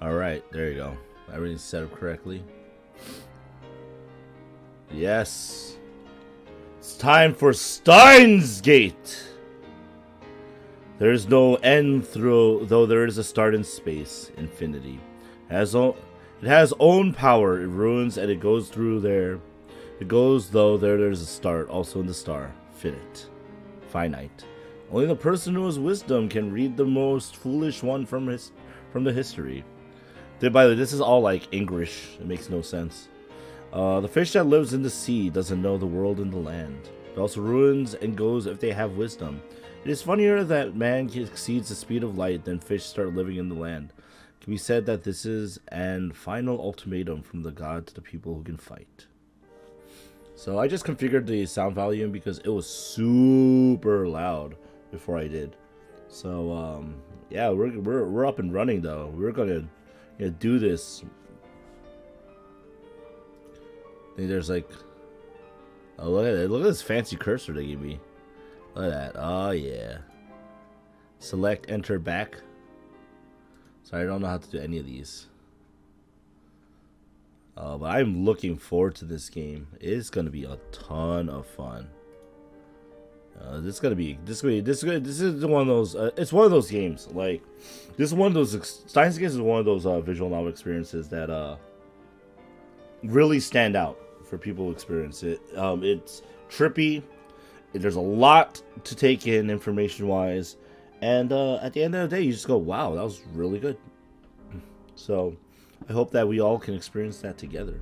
Alright, there you go. Everything's set up correctly. Yes. It's time for Steins Gate. There is no end through, though there is a start in space, infinity. It has own power, it ruins and it goes through there. It goes, though there's a start, also in the star. Finite. Only the person who has wisdom can read the most foolish one from the history. By the way, this is all like English. It makes no sense. The fish that lives in the sea doesn't know the world and the land. It also ruins and goes if they have wisdom. It is funnier that man exceeds the speed of light than fish start living in the land. It can be said that this is an final ultimatum from the god to the people who can fight. So I just configured the sound volume because it was super loud before I did. So yeah, we're up and running though. We're gonna do this. I think there's like, oh, look at it. Look at this fancy cursor they gave me. Look at that. Oh yeah. Select, enter, back. Sorry, I don't know how to do any of these. But I'm looking forward to this game. It's gonna be a ton of fun. This is one of those. It's one of those games. Like, this is one of those. Steins Gate is one of those visual novel experiences that really stand out for people who experience it. It's trippy. There's a lot to take in information-wise, and at the end of the day, you just go, "Wow, that was really good." So, I hope that we all can experience that together.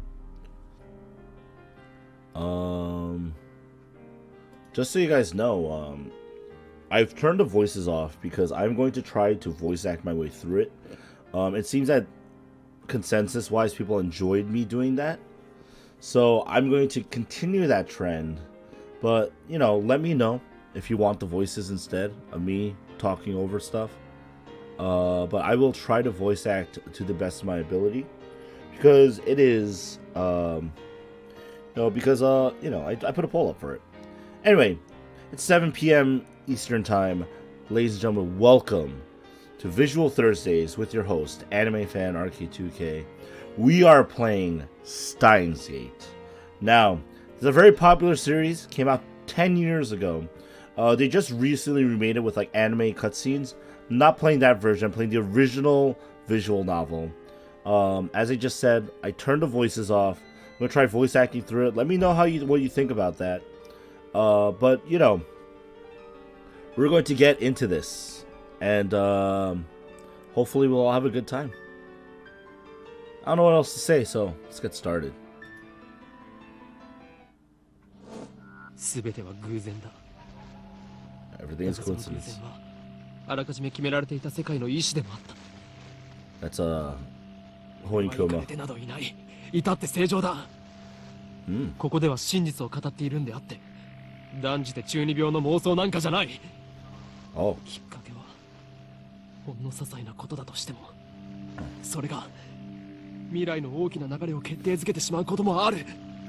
Just so you guys know, I've turned the voices off because I'm going to try to voice act my way through it. It seems that consensus-wise, people enjoyed me doing that. So I'm going to continue that trend. But, you know, let me know if you want the voices instead of me talking over stuff. But I will try to voice act to the best of my ability. Because it is, I put a poll up for it. Anyway, it's 7 p.m. Eastern Time. Ladies and gentlemen, welcome to Visual Thursdays with your host, animefanrk2k. We are playing Steins Gate. Now, it's a very popular series. Came out 10 years ago. They just recently remade it with like anime cutscenes. I'm not playing that version. I'm playing the original visual novel. As I just said, I turned the voices off. I'm going to try voice acting through it. Let me know what you think about that. But, you know, we're going to get into this, and hopefully we'll all have a good time. I don't know what else to say, so let's get started. Everything is coincidence. That's Hououin Kyouma. ここでは真実を語っているんであって、断じて中二病の妄想なんかじゃない。きっかけはほんの些細なことだとしても、それが未来の大きな流れを決定づけてしまうこともある。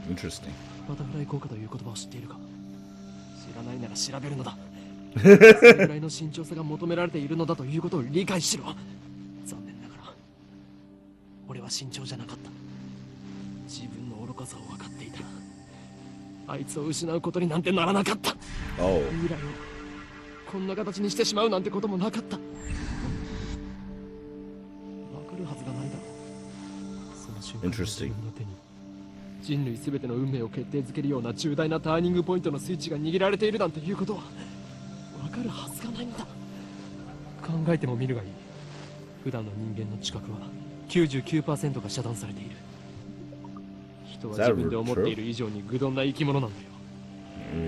Interesting. バタフライ効果という言葉を知っているか。知らないなら調べるのだ。それぐらいの慎重さが求められているのだということを理解しろ。残念ながら俺は慎重じゃなかった。自分の愚かさを分かっていたら、あいつを失うことになんてならなかった。未来をこんな形にしてしまうなんてこともなかった。分かるはずがないだろう。その瞬間、自分の手に人類すべての運命を決定づけるような重大なターニングポイントのスイッチが握られているなんていうことは分かるはずがないんだ。考えてもみるがいい。普段の人間の知覚は 99% が遮断されている。人は自分で思っている以上に愚鈍な生き物なんだよ。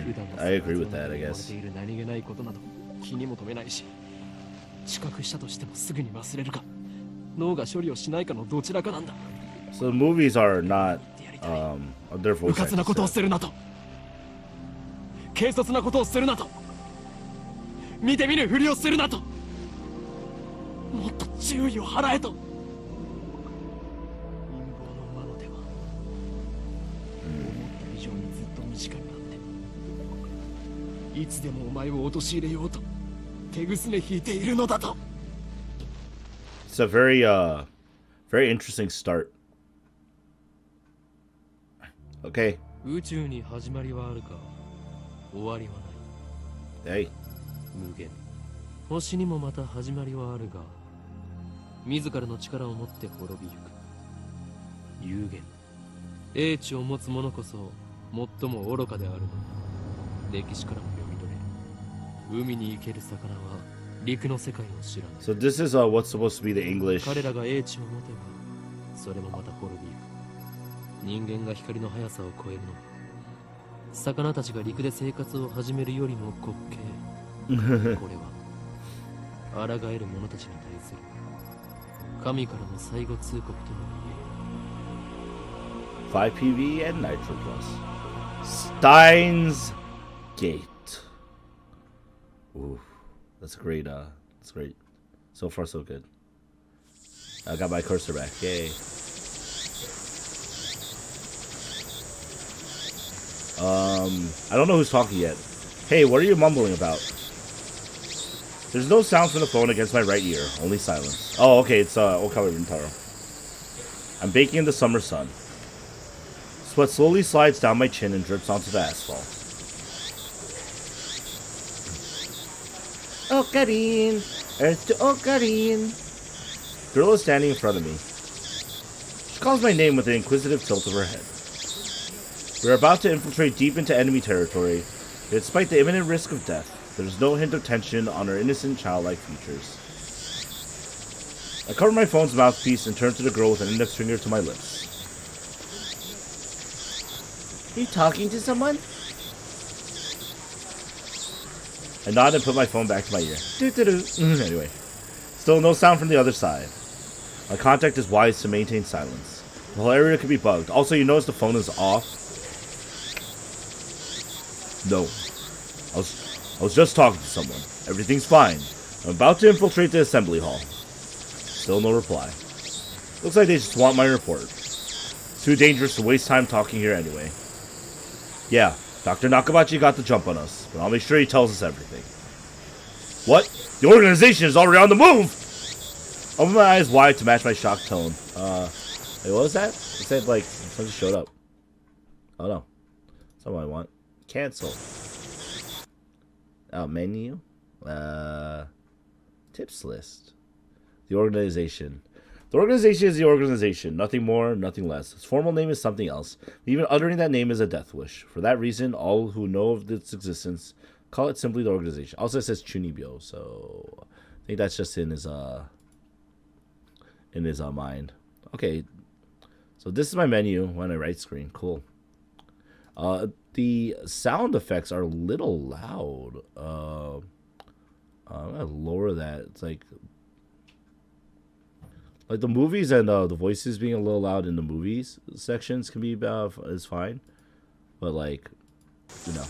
普段の生活に追われている何気ないことなど気にも留めないし、知覚したとしてもすぐに忘れるか脳が処理をしないかのどちらかなんだ。So the movies are not, they're voice acting. うかつなことをするなと、軽率なことをするなと、見て見ぬふりをするなと、もっと注意を払えと。いつでもお前を陥れようと手ぐすね引いているのだと。It's a very Very interesting start. Okay. 宇宙に始まりはあるか終わりはない Hey. 無限星にもまた始まりはあるが自らの力を持って滅びゆく有限英知を持つ者こそ最も愚かであるのだ歴史からも読み取れる海に生ける魚は陸の世界を知らない So this is what's supposed to be the English. 彼らが英知を持てばそれもまた滅びゆく人間が光の速さを超えるのは魚たちが陸で生活を始めるよりも滑稽これは抗える者たちに対する神からの最後通告とも言える 5PV and Nitroplus. Steins Gate. Ooh, that's great. That's great. So far, so good. I got my cursor back. Yay. I don't know who's talking yet. Hey, what are you mumbling about? There's no sound from the phone against my right ear, only silence. Oh, okay, it's Okabe Rintaro. I'm baking in the summer sun. Sweat slowly slides down my chin and drips onto the asphalt. Ocarine! Earth to Ocarine! Girl is standing in front of me. She calls my name with an inquisitive tilt of her head. We're about to infiltrate deep into enemy territory, yet despite the imminent risk of death, there's no hint of tension on her innocent, childlike features. I cover my phone's mouthpiece and turn to the girl with an index finger to my lips. You talking to someone? I nod and put my phone back to my ear. Anyway, still no sound from the other side. My contact is wise to maintain silence. The whole area could be bugged. Also, you notice the phone is off. No. I was just talking to someone. Everything's fine. I'm about to infiltrate the assembly hall. Still no reply. Looks like they just want my report. It's too dangerous to waste time talking here anyway. Yeah, Dr. Nakabachi got the jump on us, but I'll make sure he tells us everything. What? The organization is already on the move! I opened my eyes wide to match my shocked tone. Wait, what was that? It said, like, something showed up. Oh, no. That's not what I want. Cancel. Menu. Tips list. The organization. The organization is the organization. Nothing more, nothing less. Its formal name is something else. Even uttering that name is a death wish. For that reason, all who know of its existence call it simply the organization. Also, it says Chunibyo, so I think that's just in his mind. Okay. So this is my menu on my right screen. Cool. The sound effects are a little loud. I'm gonna lower that. It's like the movies and the voices being a little loud in the movies sections can be is fine, but like, you know,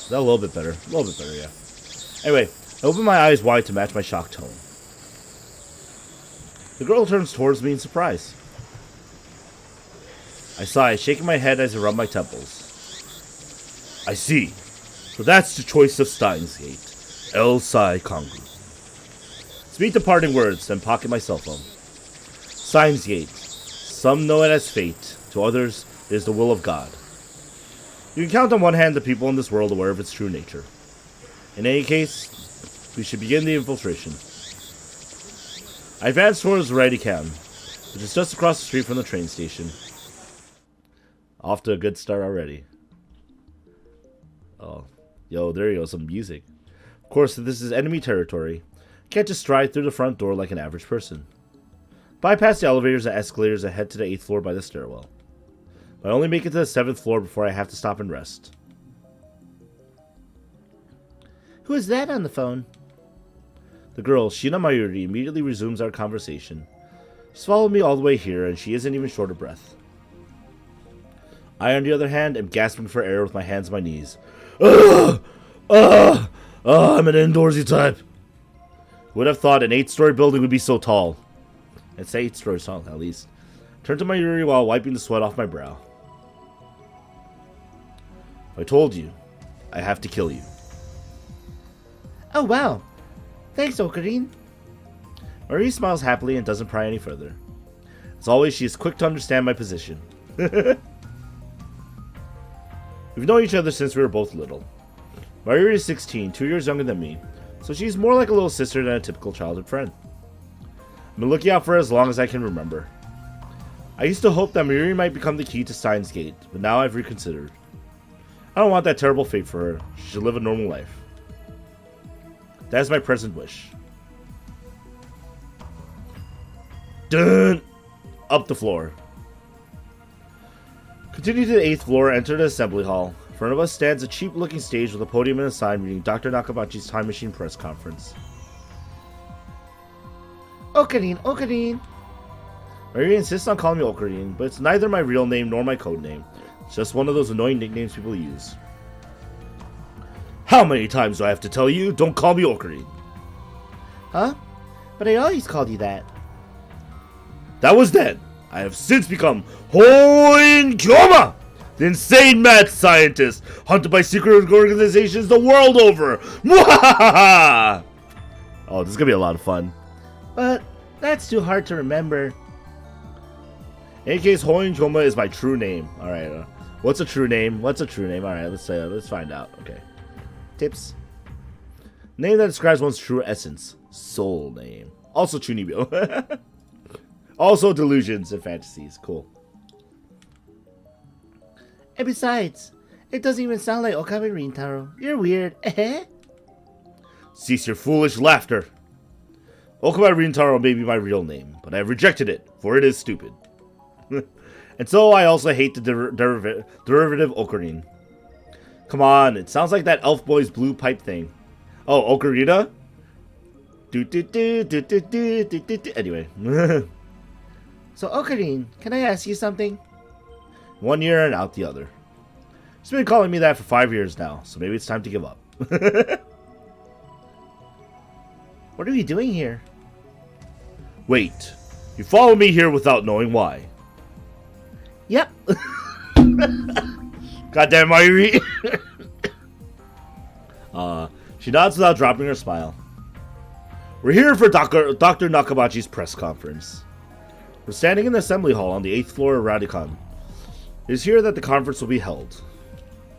that a little bit better. A little bit better, yeah. Anyway, I open my eyes wide to match my shocked tone. The girl turns towards me in surprise. I sigh, shaking my head as I rub my temples. I see. So that's the choice of Steins Gate. El Sai Kongroo. Speak the parting words, then pocket my cell phone. Steins Gate. Some know it as fate. To others, it is the will of God. You can count on one hand the people in this world aware of its true nature. In any case, we should begin the infiltration. I advance towards the ready cam, which is just across the street from the train station. Off to a good start already. Oh, yo, there you go, some music. Of course, this is enemy territory. Can't just stride through the front door like an average person. Bypass the elevators and escalators and head to the 8th floor by the stairwell. I only make it to the 7th floor before I have to stop and rest. Who is that on the phone? The girl, Shina Mayuri, immediately resumes our conversation. She's followed me all the way here, and she isn't even short of breath. I, on the other hand, am gasping for air with my hands on my knees. I'm an indoorsy type. Who would have thought an 8-story building would be so tall? I'd say 8 stories tall, at least. Turn to Mayuri while wiping the sweat off my brow. I told you, I have to kill you. Oh, wow. Thanks, Ocarine. Marie smiles happily and doesn't pry any further. As always, she is quick to understand my position. We've known each other since we were both little. Marie is 16, 2 years younger than me, so she's more like a little sister than a typical childhood friend. I've been looking out for her as long as I can remember. I used to hope that Marie might become the key to Steins Gate, but now I've reconsidered. I don't want that terrible fate for her. She should live a normal life. That is my present wish. Dun! Up the floor. Continue to the 8th floor, enter the assembly hall. In front of us stands a cheap-looking stage with a podium and a sign reading Dr. Nakabachi's Time Machine press conference. Ocarine, Ocarine! Marie insists on calling me Ocarine, but it's neither my real name nor my code name. It's just one of those annoying nicknames people use. How many times do I have to tell you, don't call me Ocarine? Huh? But I always called you that. That was then. I have since become Hououin Kyouma, the insane mad scientist, hunted by secret organizations the world over. Mwahaha! Oh, this is gonna be a lot of fun. But that's too hard to remember. In any case, Hououin Kyouma is my true name. Alright, what's a true name? What's a true name? Alright, let's find out. Okay. Tips. Name that describes one's true essence. Soul name. Also Chunibyo. Also delusions and fantasies. Cool. And besides, it doesn't even sound like Okabe Rintaro. You're weird. Cease your foolish laughter. Okabe Rintaro may be my real name, but I have rejected it, for it is stupid. And so I also hate the derivative Ocarine. Come on, it sounds like that elf boy's blue pipe thing. Oh, Ocarina? Anyway. So, Ocarine, can I ask you something? 1 year and out the other. She's been calling me that for 5 years now, so maybe it's time to give up. What are you doing here? Wait, you follow me here without knowing why. Yep. Goddamn Mairi. She nods without dropping her smile. We're here for Dr. Nakabachi's press conference. We're standing in the assembly hall on the 8th floor of Radican. It is here that the conference will be held.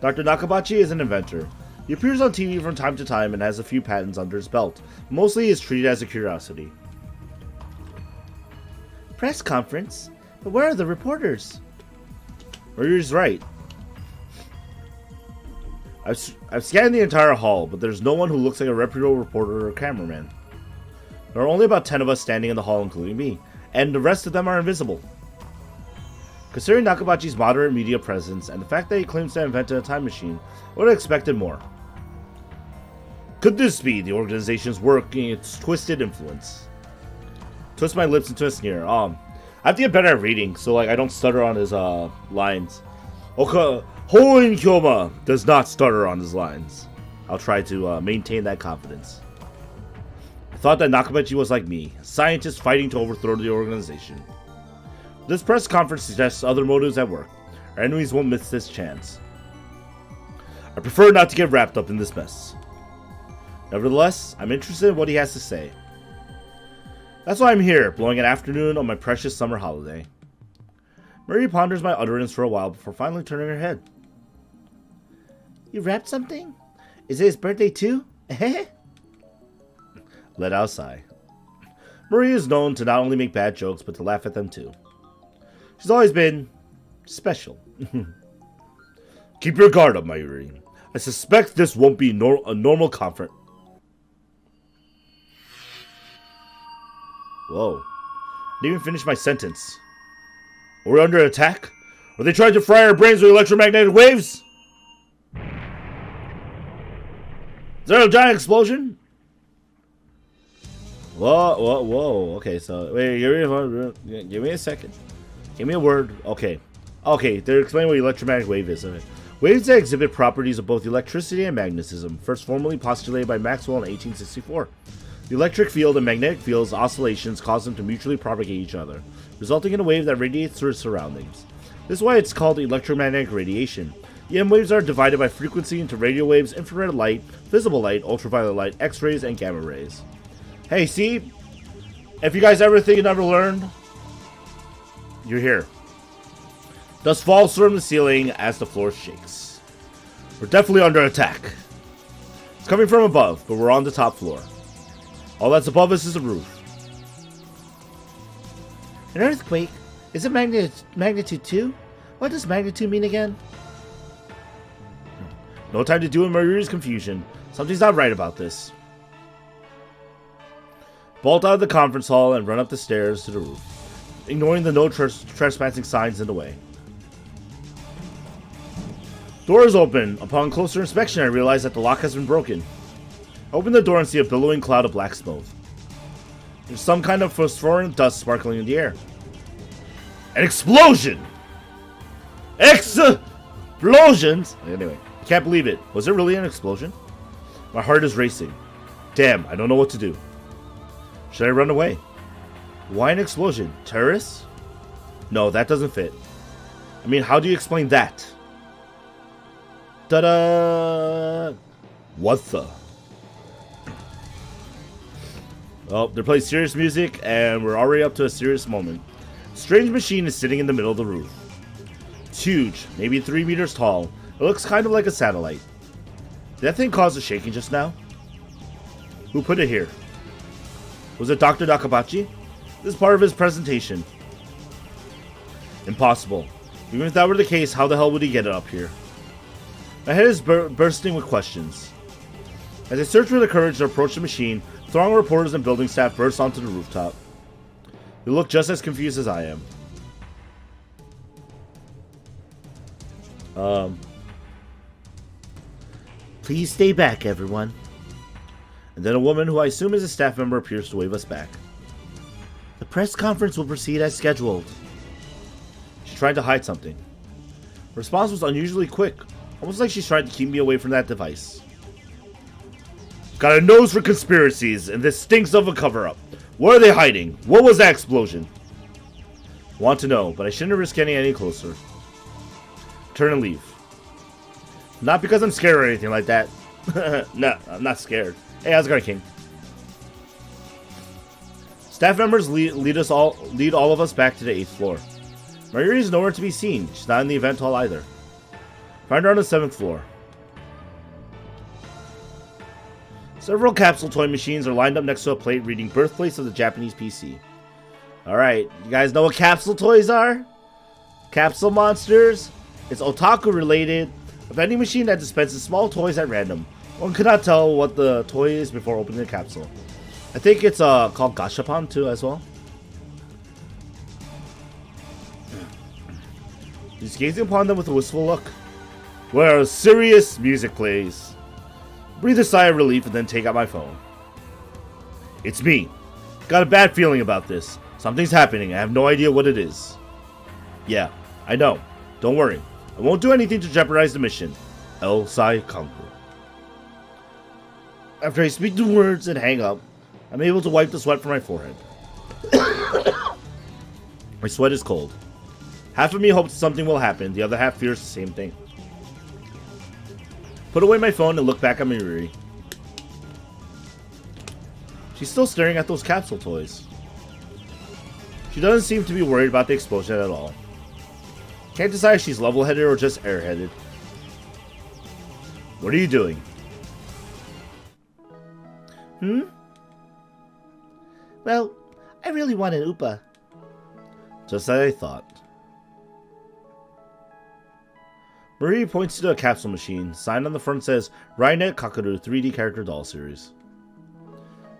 Dr. Nakabachi is an inventor. He appears on TV from time to time and has a few patents under his belt. Mostly he is treated as a curiosity. Press conference? But where are the reporters? Mariu's right. I've scanned the entire hall, but there's no one who looks like a reputable reporter or cameraman. There are only about 10 of us standing in the hall, including me, and the rest of them are invisible. Considering Nakabachi's moderate media presence and the fact that he claims to have invented a time machine, I would have expected more. Could this be the organization's working its twisted influence? Twist my lips into a sneer. I have to get better at reading, so I don't stutter on his lines. Hououin Kyouma does not stutter on his lines. I'll try to maintain that confidence. I thought that Nakabachi was like me, a scientist fighting to overthrow the organization. This press conference suggests other motives at work. Our enemies won't miss this chance. I prefer not to get wrapped up in this mess. Nevertheless, I'm interested in what he has to say. That's why I'm here, blowing an afternoon on my precious summer holiday. Marie ponders my utterance for a while before finally turning her head. You wrapped something? Is it his birthday too? Let out a sigh. Marie is known to not only make bad jokes, but to laugh at them too. She's always been special. Keep your guard up, Mairi. I suspect this won't be a normal conference. Whoa. I didn't even finish my sentence. Are we under attack? Are they trying to fry our brains with electromagnetic waves? Is there a giant explosion? Whoa. Okay, so, wait, give me a second. Give me a word. Okay, they're explaining what electromagnetic wave is. Waves that exhibit properties of both electricity and magnetism, first formally postulated by Maxwell in 1864. The electric field and magnetic field's oscillations cause them to mutually propagate each other, resulting in a wave that radiates through its surroundings. This is why it's called electromagnetic radiation. The M waves are divided by frequency into radio waves, infrared light, visible light, ultraviolet light, X-rays, and gamma rays. Hey, see? If you guys ever think you never learned, you're here. Dust falls from the ceiling as the floor shakes. We're definitely under attack. It's coming from above, but we're on the top floor. All that's above us is the roof. An earthquake? Is it magnitude 2? What does magnitude mean again? No time to do in Maruri's confusion. Something's not right about this. Bolt out of the conference hall and run up the stairs to the roof, ignoring the no trespassing signs in the way. Door is open. Upon closer inspection, I realize that the lock has been broken. I open the door and see a billowing cloud of black smoke. There's some kind of phosphorescent dust sparkling in the air. An explosion! Explosions! Anyway, I can't believe it. Was it really an explosion? My heart is racing. Damn, I don't know what to do. Should I run away? Why an explosion? Terrorists? No, that doesn't fit. I mean, how do you explain that? Ta-da! What the? Well, they're playing serious music, and we're already up to a serious moment. A strange machine is sitting in the middle of the roof. It's huge, maybe 3 meters tall. It looks kind of like a satellite. Did that thing cause a shaking just now? Who put it here? Was it Dr. Nakabachi? This is part of his presentation. Impossible. Even if that were the case, how the hell would he get it up here? My head is bursting with questions. As I search for the courage to approach the machine, a throng of reporters and building staff bursts onto the rooftop. They look just as confused as I am. Please stay back, everyone. And then a woman who I assume is a staff member appears to wave us back. The press conference will proceed as scheduled. She's trying to hide something. Her response was unusually quick, almost like she's trying to keep me away from that device. Got a nose for conspiracies, and this stinks of a cover-up. What are they hiding? What was that explosion? Want to know, but I shouldn't risk getting any closer. Turn and leave. Not because I'm scared or anything like that. No, I'm not scared. Hey, how's it going, King? Staff members lead all of us back to the 8th floor. Mayuri is nowhere to be seen. She's not in the event hall either. Find her on the 7th floor. Several capsule toy machines are lined up next to a plate reading Birthplace of the Japanese PC. Alright, you guys know what capsule toys are? Capsule monsters? It's otaku related. A vending machine that dispenses small toys at random. One cannot tell what the toy is before opening the capsule. I think it's called Gashapon too as well. He's gazing upon them with a wistful look. Where serious music plays. Breathe a sigh of relief and then take out my phone. It's me. Got a bad feeling about this. Something's happening. I have no idea what it is. Yeah, I know. Don't worry. I won't do anything to jeopardize the mission. L-Sai Kongroo. After I speak the words and hang up, I'm able to wipe the sweat from my forehead. My sweat is cold. Half of me hopes something will happen, the other half fears the same thing. Put away my phone and look back at Mayuri. She's still staring at those capsule toys. She doesn't seem to be worried about the explosion at all. Can't decide if she's level-headed or just airheaded. What are you doing? Well, I really want an Upa. Just as I thought. Marie points to a capsule machine. Sign on the front says Rainet Kakeru 3D Character Doll Series.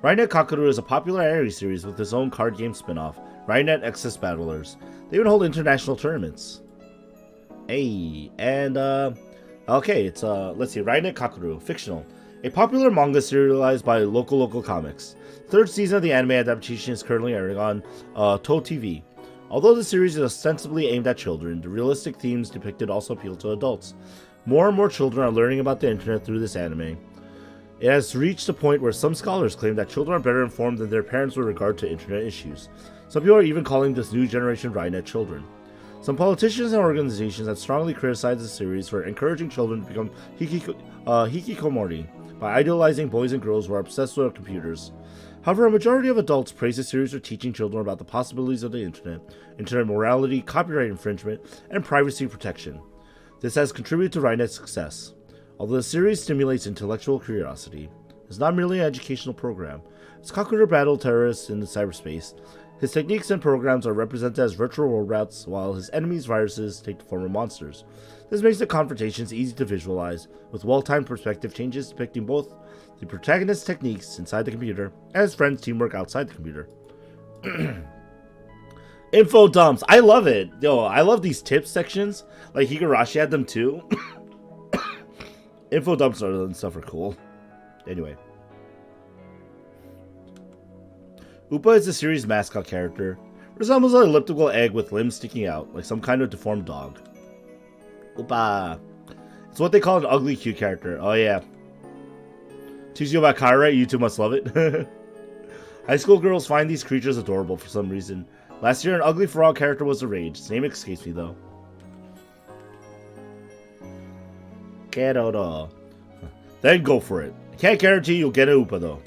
Rainet Kakeru is a popular anime series with its own card game spin-off, Rainet Excess Battlers. They even hold international tournaments. Hey, and okay, it's let's see, Rainet Kakeru, fictional. A popular manga serialized by Local Comics. Third season of the anime adaptation is currently airing on To TV. Although the series is ostensibly aimed at children, the realistic themes depicted also appeal to adults. More and more children are learning about the internet through this anime. It has reached a point where some scholars claim that children are better informed than their parents with regard to internet issues. Some people are even calling this new generation Rainet children. Some politicians and organizations have strongly criticized the series for encouraging children to become hikikomori by idolizing boys and girls who are obsessed with computers. However, a majority of adults praise the series for teaching children about the possibilities of the internet morality, copyright infringement, and privacy protection. This has contributed to RightNet's success. Although the series stimulates intellectual curiosity, it's not merely an educational program. As Kongroo battle terrorists in the cyberspace, his techniques and programs are represented as virtual world routes, while his enemies' viruses take the form of monsters. This makes the confrontations easy to visualize, with well-timed perspective changes depicting both the protagonist's techniques inside the computer and his friends' teamwork outside the computer. Info dumps. I love it. Yo, I love these tips sections. Like Higurashi had them too. Info dumps and stuff are cool. Anyway. Upa is the series' mascot character. Resembles an elliptical egg with limbs sticking out, like some kind of deformed dog. Upa. It's what they call an ugly cute character. Oh yeah. Teach you about Kaira, you two must love it. High school girls find these creatures adorable for some reason. Last year, an ugly frog character was the rage. His name escapes me though. Keroro. Then go for it. I can't guarantee you'll get a Upa though.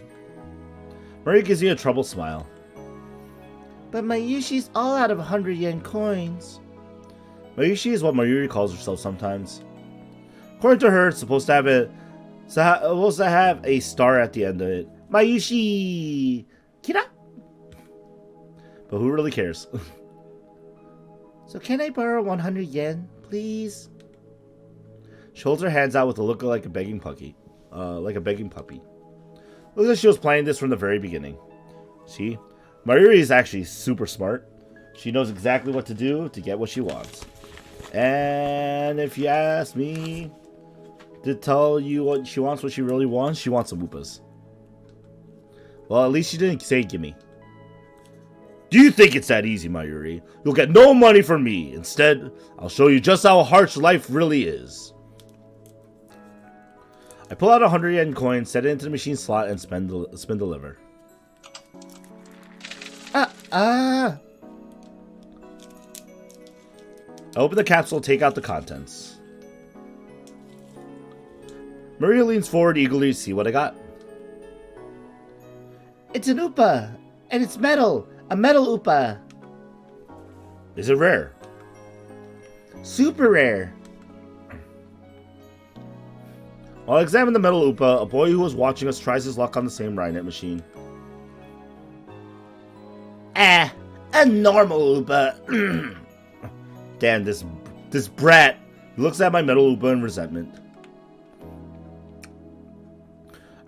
Murray gives you a troubled smile. But Mayushi's all out of 100 yen coins. Mayushi is what Mayuri calls herself sometimes. According to her, it's supposed to have a star at the end of it. Mayushi! Kira! But who really cares? So can I borrow 100 yen, please? She holds her hands out with a look like a begging puppy. Looks like she was planning this from the very beginning. See? Mayuri is actually super smart. She knows exactly what to do to get what she wants. And if you ask me to tell you what she really wants, she wants some Upas. Well, at least she didn't say gimme. Do you think it's that easy, Mayuri? You'll get no money from me. Instead, I'll show you just how harsh life really is. I pull out a 100 yen coin, set it into the machine slot, and spin the lever. I open the capsule, take out the contents. Maria leans forward eagerly to see what I got. It's an Upa, and it's metal. A metal Upa. Is it rare? Super rare. While I examine the metal Upa, a boy who was watching us tries his luck on the same RightNet machine. A normal Upa. Damn, this brat. He looks at my metal Upa in resentment.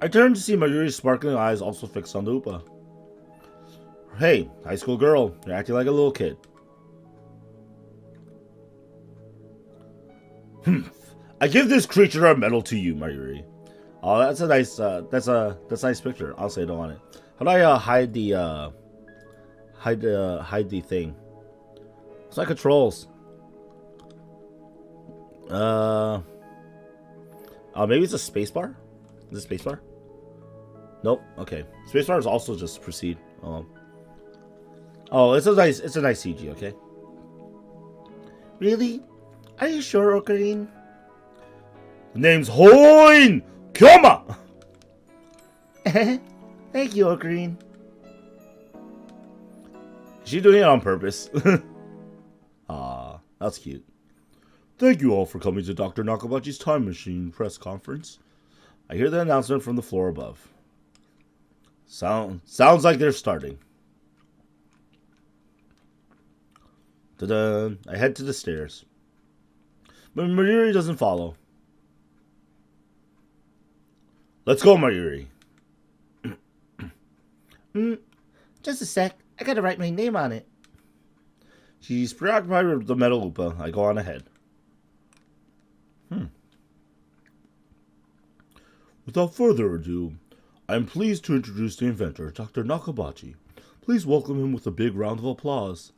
I turn to see Mayuri's sparkling eyes also fixed on the Upa. Hey, high school girl, you're acting like a little kid. I give this creature a medal to you, Mayuri. Oh, that's a nice, that's a nice picture. I'll say no on it. How do I hide the thing? It's like controls. Maybe it's a spacebar. Is it spacebar? Nope. Okay. Spacebar is also just proceed. Oh, it's a nice CG. Okay. Really? Are you sure, Ocarine? The name's Hououin Kyouma. Thank you, Ocarine. Is she doing it on purpose? Ah, that's cute. Thank you all for coming to Dr. Nakabachi's Time Machine press conference. I hear the announcement from the floor above. Sounds like they're starting. Ta-da! I head to the stairs. But Mayuri doesn't follow. Let's go, Mayuri. Just a sec. I gotta write my name on it. She's preoccupied with the metal Upa. I go on ahead. Without further ado, I am pleased to introduce the inventor, Dr. Nakabachi. Please welcome him with a big round of applause.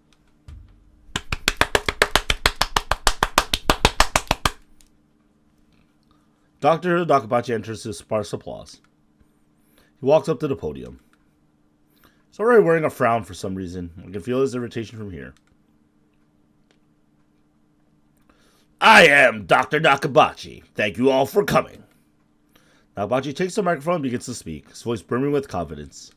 Dr. Nakabachi enters his sparse applause. He walks up to the podium. He's already wearing a frown for some reason. I can feel his irritation from here. I am Dr. Nakabachi. Thank you all for coming. Nakabachi takes the microphone and begins to speak, his voice brimming with confidence.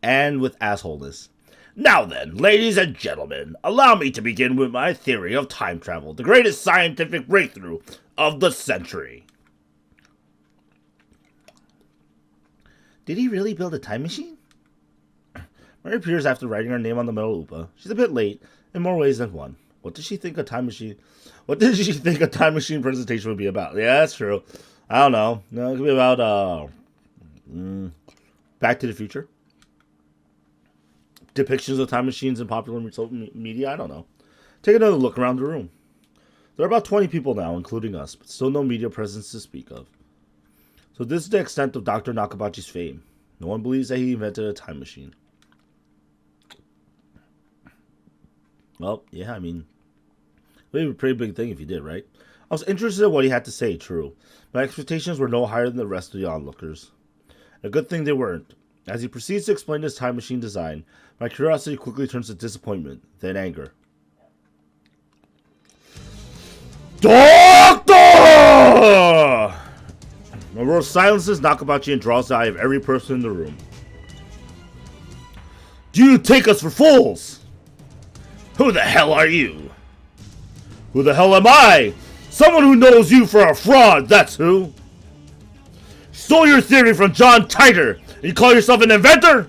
and with assholeness. Now then, ladies and gentlemen, allow me to begin with my theory of time travel, the greatest scientific breakthrough of the century. Did he really build a time machine? Mary appears after writing her name on the metal upa. She's a bit late, in more ways than one. What did she think a time machine presentation would be about? Yeah, that's true. I don't know. No, it could be about Back to the Future. Depictions of time machines in popular media. I don't know. Take another look around the room. There are about 20 people now, including us, but still no media presence to speak of. So this is the extent of Dr. Nakabachi's fame. No one believes that he invented a time machine. Well, yeah, I mean, it would be a pretty big thing if he did, right? I was interested in what he had to say, true. My expectations were no higher than the rest of the onlookers. A good thing they weren't. As he proceeds to explain his time machine design, my curiosity quickly turns to disappointment, then anger. Doctor! My roar silences Nakabachi and draws the eye of every person in the room. Do you take us for fools? Who the hell are you? Who the hell am I? Someone who knows you for a fraud, that's who. Stole your theory from John Titor, and you call yourself an inventor?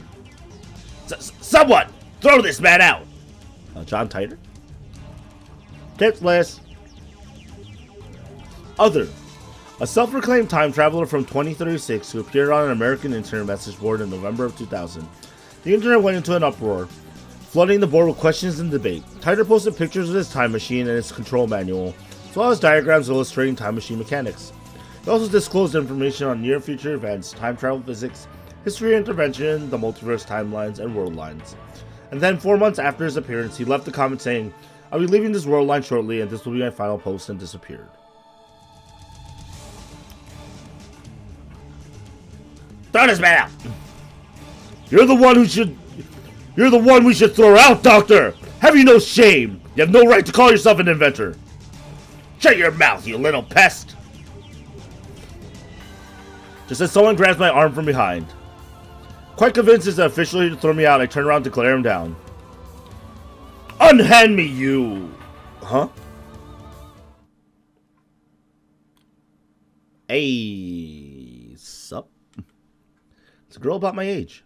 Someone, throw this man out. John Titor? Tips list. Other. A self-proclaimed time traveler from 2036 who appeared on an American internet message board in November of 2000. The internet went into an uproar, flooding the board with questions and debate. Titor posted pictures of his time machine and its control manual, as well as diagrams illustrating time machine mechanics. He also disclosed information on near-future events, time travel physics, history intervention, the multiverse timelines, and world lines. And then 4 months after his appearance, he left a comment saying, "I'll be leaving this world line shortly, and this will be my final post," and disappeared. Throw this man out! You're the one we should throw out, Doctor! Have you no shame? You have no right to call yourself an inventor! Shut your mouth, you little pest! Just as someone grabs my arm from behind. Quite convinced it's officially to throw me out, I turn around to glare him down. Unhand me, you! Huh? Hey, sup? It's a girl about my age.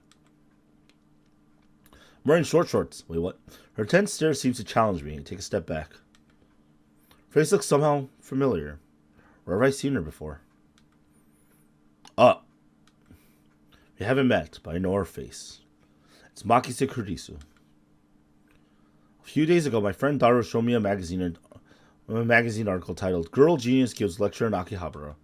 I'm wearing short shorts. Wait, what? Her tense stare seems to challenge me. I take a step back. Her face looks somehow familiar. Where have I seen her before? We haven't met, but I know her face. It's Makise Kurisu. A few days ago, my friend Daru showed me a magazine article titled "Girl Genius Gives Lecture in Akihabara."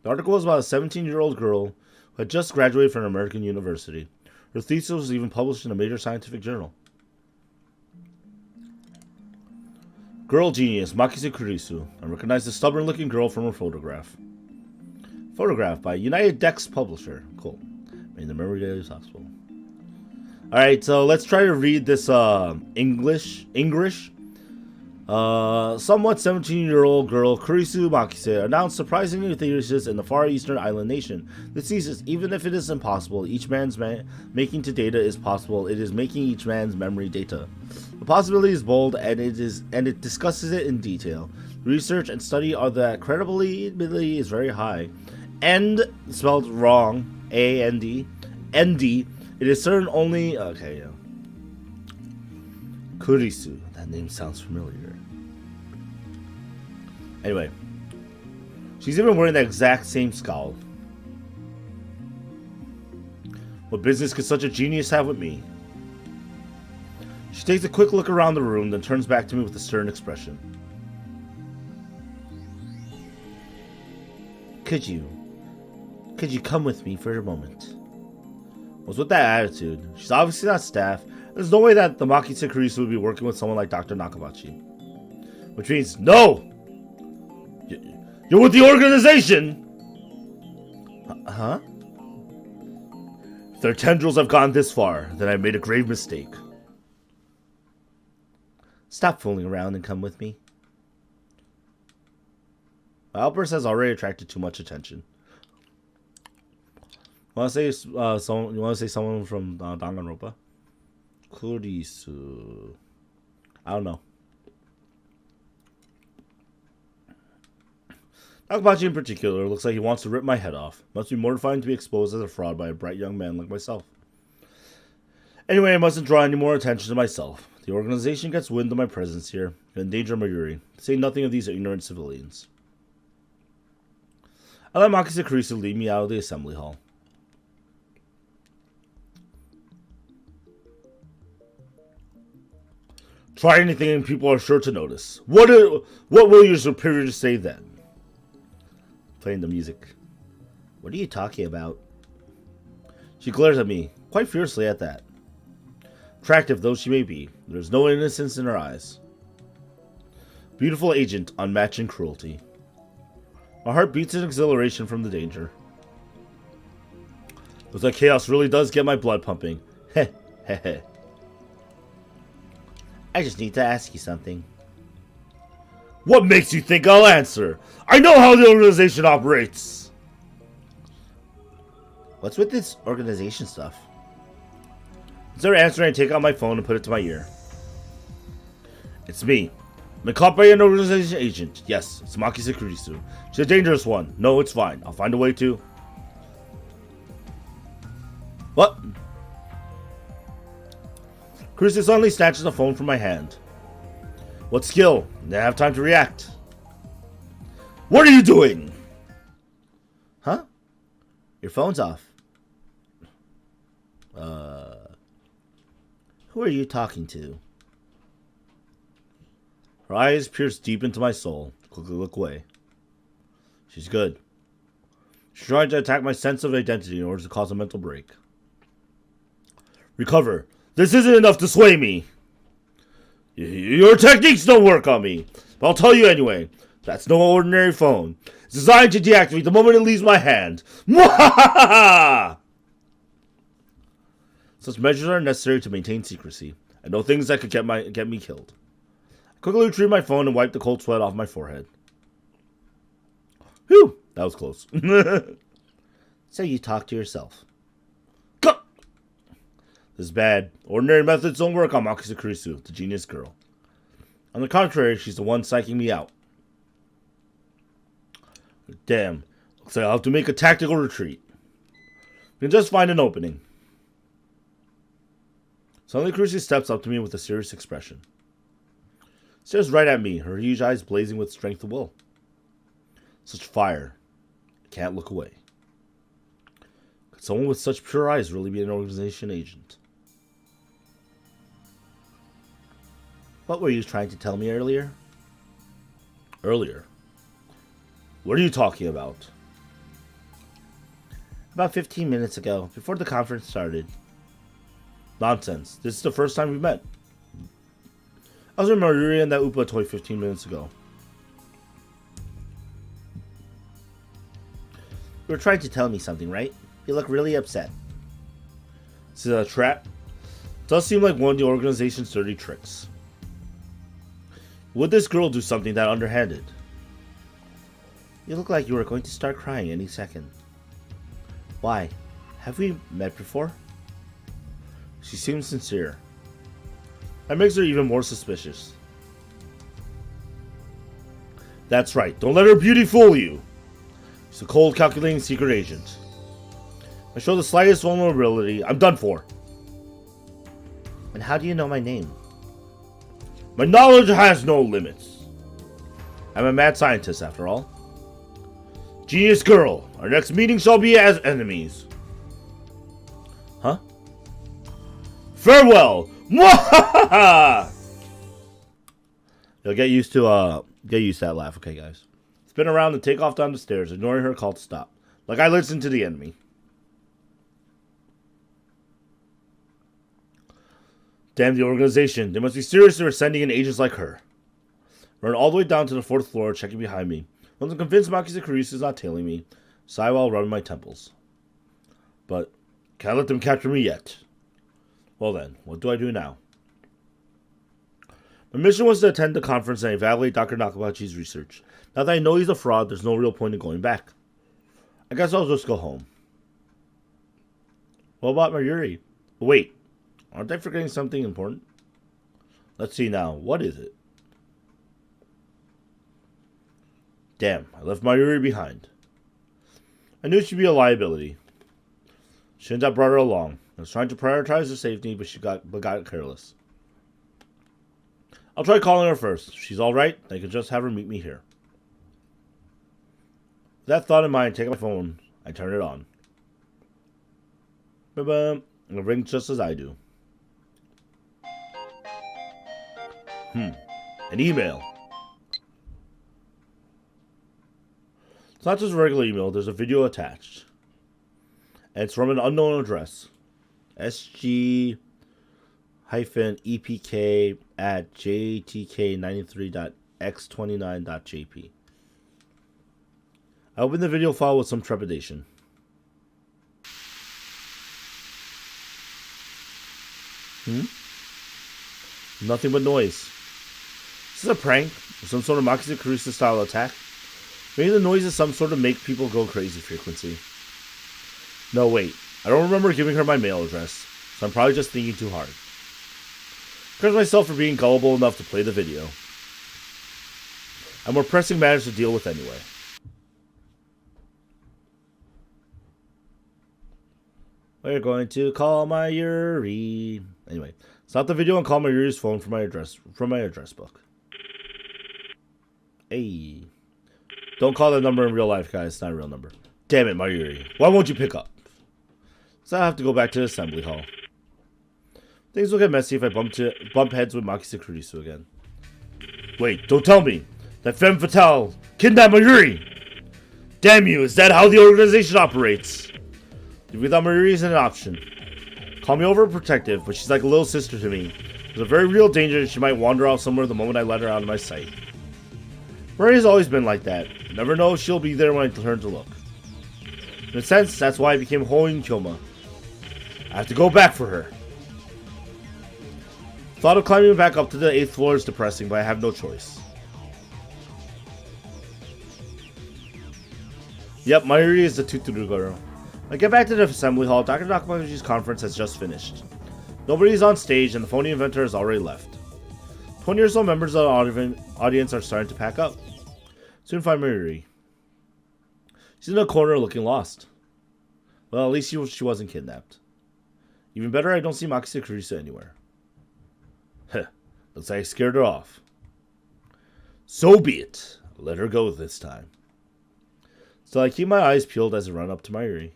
The article was about a 17-year-old girl who had just graduated from an American university. Her thesis was even published in a major scientific journal. Girl genius, Makise Kurisu. I recognized the stubborn-looking girl from her photograph. Photograph by United Dex Publisher. Cool. May the memory days hospital. Alright, so let's try to read this English. Somewhat 17-year-old girl, Kurisu Makise, announced surprisingly thesis in the Far Eastern island nation. The thesis, even if it is impossible, each man's making to data is possible. It is making each man's memory data. The possibility is bold, and it discusses it in detail. Research and study are that credibility is very high. And spelled wrong, A-N-D, N-D. It is certain only. Okay, yeah. Kurisu. That name sounds familiar. Anyway, she's even wearing the exact same scowl. What business could such a genius have with me? She takes a quick look around the room, then turns back to me with a stern expression. Could you come with me for a moment? What's with that attitude? She's obviously not staff. There's no way that the Makise Kurisu would be working with someone like Dr. Nakabachi. Which means, no! You're with the organization! Huh? If their tendrils have gone this far, then I made a grave mistake. Stop fooling around and come with me. My outburst has already attracted too much attention. Want to say someone? You want to say someone from Danganronpa? Kurisu. I don't know. Nakabachi in particular looks like he wants to rip my head off. Must be mortifying to be exposed as a fraud by a bright young man like myself. Anyway, I mustn't draw any more attention to myself. The organization gets wind of my presence here and endanger Mayuri, to say nothing of these ignorant civilians. I let Makise Kurisu lead me out of the assembly hall. Try anything and people are sure to notice. What will your superiors say then? Playing the music. What are you talking about? She glares at me, quite fiercely at that. Attractive though she may be, there's no innocence in her eyes. Beautiful agent, unmatched in cruelty. My heart beats in exhilaration from the danger. Looks like chaos really does get my blood pumping. Heh, heh, heh. I just need to ask you something. What makes you think I'll answer? I know how the organization operates! What's with this organization stuff? Instead of answering, I take out my phone and put it to my ear. It's me. I'm been caught by an organization agent. Yes, it's Makise Kurisu. She's a dangerous one. No, it's fine. I'll find a way to... What? Kurisu suddenly snatches the phone from my hand. What skill? Didn't have time to react. What are you doing? Huh? Your phone's off. Who are you talking to? Her eyes pierce deep into my soul. Quickly look away. She's good. She's trying to attack my sense of identity in order to cause a mental break. Recover. This isn't enough to sway me. Your techniques don't work on me. But I'll tell you anyway. That's no ordinary phone. It's designed to deactivate the moment it leaves my hand. Mwahaha! Such measures are necessary to maintain secrecy. I know things that could get me killed. I quickly retrieve my phone and wipe the cold sweat off my forehead. Whew, that was close. So you talk to yourself. Go! This is bad. Ordinary methods don't work on Makise Kurisu, the genius girl. On the contrary, she's the one psyching me out. Damn. Looks like I'll have to make a tactical retreat. We can just find an opening. Suddenly, Kurisu steps up to me with a serious expression. Stares right at me, her huge eyes blazing with strength of will. Such fire. I can't look away. Could someone with such pure eyes really be an organization agent? What were you trying to tell me earlier? Earlier? What are you talking about? About 15 minutes ago, before the conference started. Nonsense. This is the first time we've met. I was with Mayuri and that Upa toy 15 minutes ago. You were trying to tell me something, right? You look really upset. Is it a trap? It does seem like one of the organization's dirty tricks. Would this girl do something that underhanded? You look like you were going to start crying any second. Why? Have we met before? She seems sincere. That makes her even more suspicious. That's right. Don't let her beauty fool you. She's a cold, calculating secret agent. If I show the slightest vulnerability, I'm done for. And how do you know my name? My knowledge has no limits. I'm a mad scientist, after all. Genius girl, our next meeting shall be as enemies. Huh? Farewell! Mwahaha! You'll get used to that laugh, okay, guys? Spin around and take off down the stairs, ignoring her call to stop. Like I listened to the enemy. Damn the organization. They must be serious if they're sending in agents like her. Run all the way down to the 4th floor, checking behind me. Once I'm convinced Makise Kurisu is not tailing me, sigh while rubbing my temples. But can't let them capture me yet. Well then, what do I do now? My mission was to attend the conference and evaluate Dr. Nakabachi's research. Now that I know he's a fraud, there's no real point in going back. I guess I'll just go home. What about Mayuri? Wait, aren't I forgetting something important? Let's see now. What is it? Damn, I left Mayuri behind. I knew she'd be a liability. Shouldn't have brought her along. I was trying to prioritize her safety, but got careless. I'll try calling her first. If she's alright, I can just have her meet me here. With that thought in mind, I take out my phone. I turn it on. Ba-bum. It rings just as I do. An email. It's not just a regular email. There's a video attached. And it's from an unknown address. sg-epk@jtk93.x29.jp. I opened the video file with some trepidation. Nothing but noise. Is this a prank? Or some sort of Makise Kurisu style attack? Maybe the noise is some sort of make people go crazy frequency. No, wait. I don't remember giving her my mail address, so I'm probably just thinking too hard. I curse myself for being gullible enough to play the video. I have more pressing matters to deal with anyway. We're going to call Mayuri. Anyway, stop the video and call Mayuri's phone from my address book. Hey. Don't call that number in real life, guys. It's not a real number. Damn it, Mayuri. Why won't you pick up? So I have to go back to the assembly hall. Things will get messy if I bump heads with Makise Kurisu again. Wait, don't tell me that femme fatale kidnapped Mayuri! Damn you, is that how the organization operates? If we thought Mayuri isn't an option. Call me overprotective, but she's like a little sister to me. There's a very real danger that she might wander off somewhere the moment I let her out of my sight. Mayuri's always been like that. Never know if she'll be there when I turn to look. In a sense, that's why I became Hououin Kyouma. I have to go back for her. Thought of climbing back up to the 8th floor is depressing, but I have no choice. Yep, Mayuri is the Tuturu girl. I get back to the assembly hall. Dr. Nakamashi's conference has just finished. Nobody's on stage, and the phony inventor has already left. 20 or so members of the audience are starting to pack up. Soon find Mayuri. She's in a corner looking lost. Well, at least she wasn't kidnapped. Even better, I don't see Makise Kurisu anywhere. Heh, looks like I scared her off. So be it. Let her go this time. So I keep my eyes peeled as I run up to Mayuri.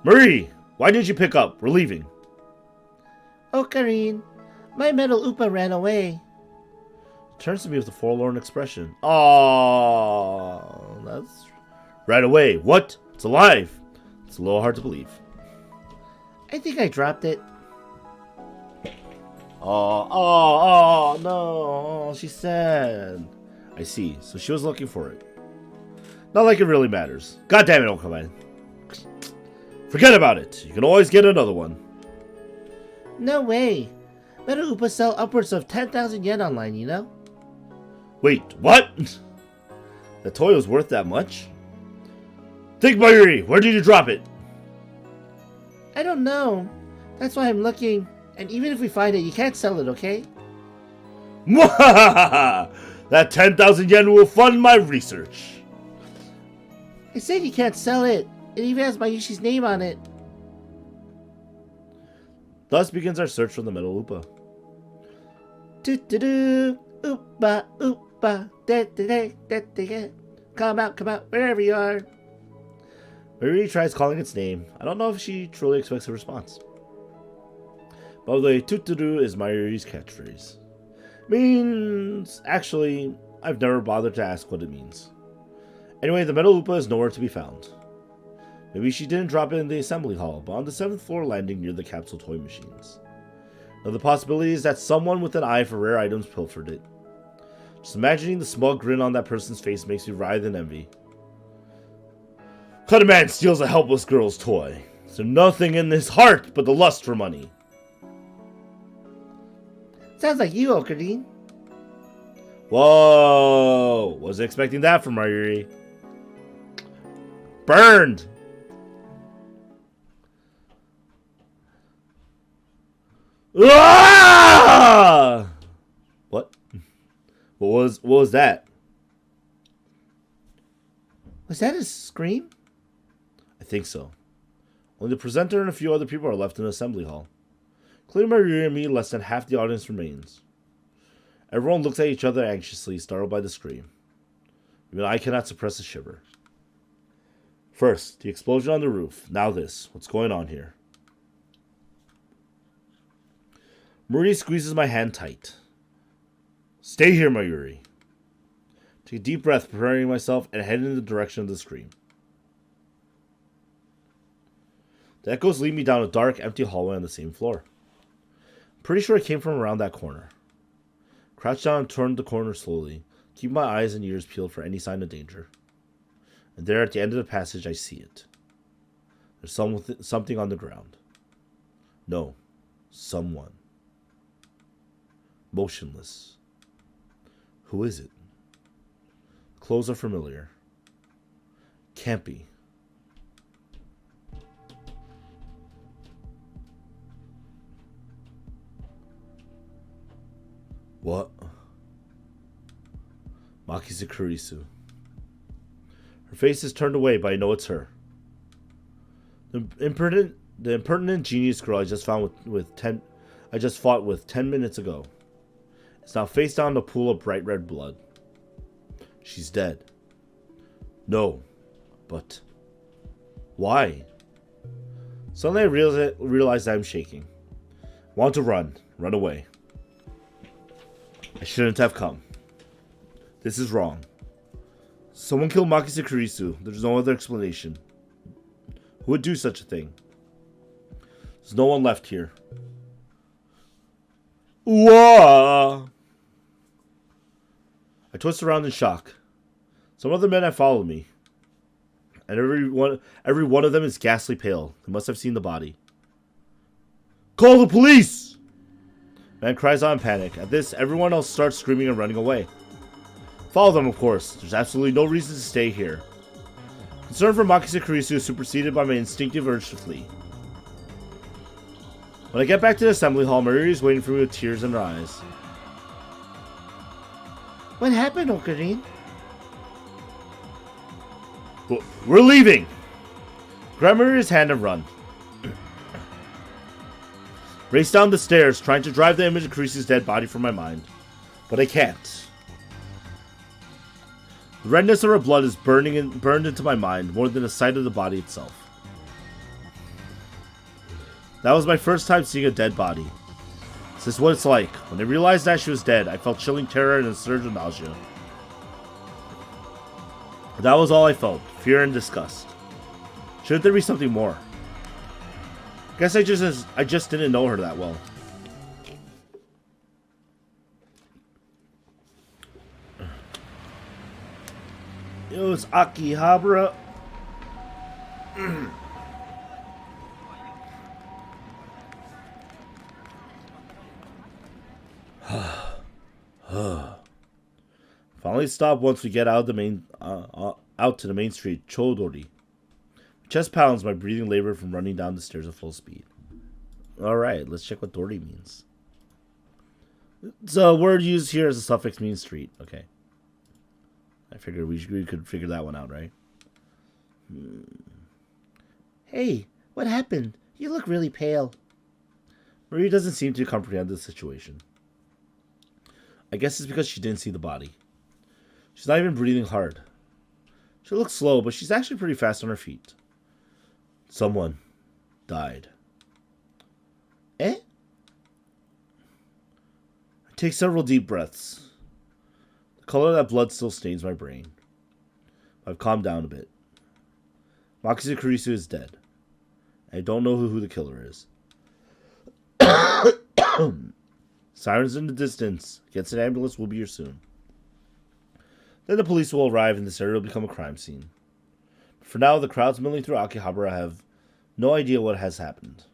Mayuri, why didn't you pick up? We're leaving. Oh, Karin, my metal Upa ran away. Turns to me with a forlorn expression. Aww, that's right away. What? It's alive. It's a little hard to believe. I think I dropped it. Oh, no. She's sad. I see. So she was looking for it. Not like it really matters. God damn it, Okabe. Forget about it. You can always get another one. No way. Metal Upa sell upwards of 10,000 yen online, you know? Wait, what? The toy was worth that much? Think, Mayuri, where did you drop it? I don't know. That's why I'm looking. And even if we find it, you can't sell it, okay? Mwahaha! That 10,000 yen will fund my research. I said you can't sell it. It even has Mayushi's name on it. Thus begins our search for the Metal Upa. Do-do-do. Upa, Upa. Da-da-da-da-da. Come out, wherever you are. Mayuri tries calling its name. I don't know if she truly expects a response. By the way, Tuturu is Mayuri's catchphrase. Means... Actually, I've never bothered to ask what it means. Anyway, the Metal Upa is nowhere to be found. Maybe she didn't drop it in the assembly hall, but on the 7th floor landing near the capsule toy machines. Now the possibility is that someone with an eye for rare items pilfered it. Just imagining the smug grin on that person's face makes me writhe in envy. Cut a man steals a helpless girl's toy. Is there nothing in his heart but the lust for money? Sounds like you, Okarin. Whoa! Wasn't expecting that from Mayuri. Burned! Ah! What? What was that? Was that a scream? I think so. Only the presenter and a few other people are left in the assembly hall. Including Maria and me, less than half the audience remains. Everyone looks at each other anxiously, startled by the scream. Even I cannot suppress a shiver. First, the explosion on the roof. Now this. What's going on here? Mayuri squeezes my hand tight. Stay here, Mayuri. Take a deep breath, preparing myself, and head in the direction of the scream. The echoes lead me down a dark, empty hallway on the same floor. I'm pretty sure it came from around that corner. Crouch down and turn the corner slowly, keep my eyes and ears peeled for any sign of danger. And there at the end of the passage, I see it. There's something on the ground. No, someone. Motionless. Who is it? Clothes are familiar. Can't be. What? Makise Kurisu. Her face is turned away, but I know it's her. The impertinent genius girl I just fought with 10 minutes ago. Is now face down in a pool of bright red blood. She's dead. No, but why? Suddenly I realize I'm shaking. I want to run away. I shouldn't have come. This is wrong. Someone killed Makise Kurisu. There's no other explanation. Who would do such a thing? There's no one left here. Whoa! I twist around in shock. Some other men have followed me. And every one of them is ghastly pale. They must have seen the body. Call the police! Man cries out in panic. At this, everyone else starts screaming and running away. Follow them, of course. There's absolutely no reason to stay here. Concern for Makise Kurisu is superseded by my instinctive urge to flee. When I get back to the assembly hall, Mayuri is waiting for me with tears in her eyes. What happened, Okarin? We're leaving! Grab Mayuri's hand and run. Race down the stairs, trying to drive the image of Kurisu's dead body from my mind. But I can't. The redness of her blood is burned into my mind more than the sight of the body itself. That was my first time seeing a dead body. This is what it's like. When I realized that she was dead, I felt chilling terror and a surge of nausea. That was all I felt. Fear and disgust. Shouldn't there be something more? Guess I just didn't know her that well. It was Akihabara. Finally stop once we get out of the main out to the main street, Chodori. Chest pounds, my breathing labored from running down the stairs at full speed. Alright, let's check what Dori means. It's a word used here as a suffix means street. Okay. I figured we could figure that one out, right? Hey, what happened? You look really pale. Marie doesn't seem to comprehend the situation. I guess it's because she didn't see the body. She's not even breathing hard. She looks slow, but she's actually pretty fast on her feet. Someone died. Eh? I take several deep breaths. The color of that blood still stains my brain. I've calmed down a bit. Makise Kurisu is dead. I don't know who the killer is. Sirens in the distance. Gets an ambulance, we'll be here soon. Then the police will arrive and this area will become a crime scene. For now, the crowds milling through Akihabara have no idea what has happened.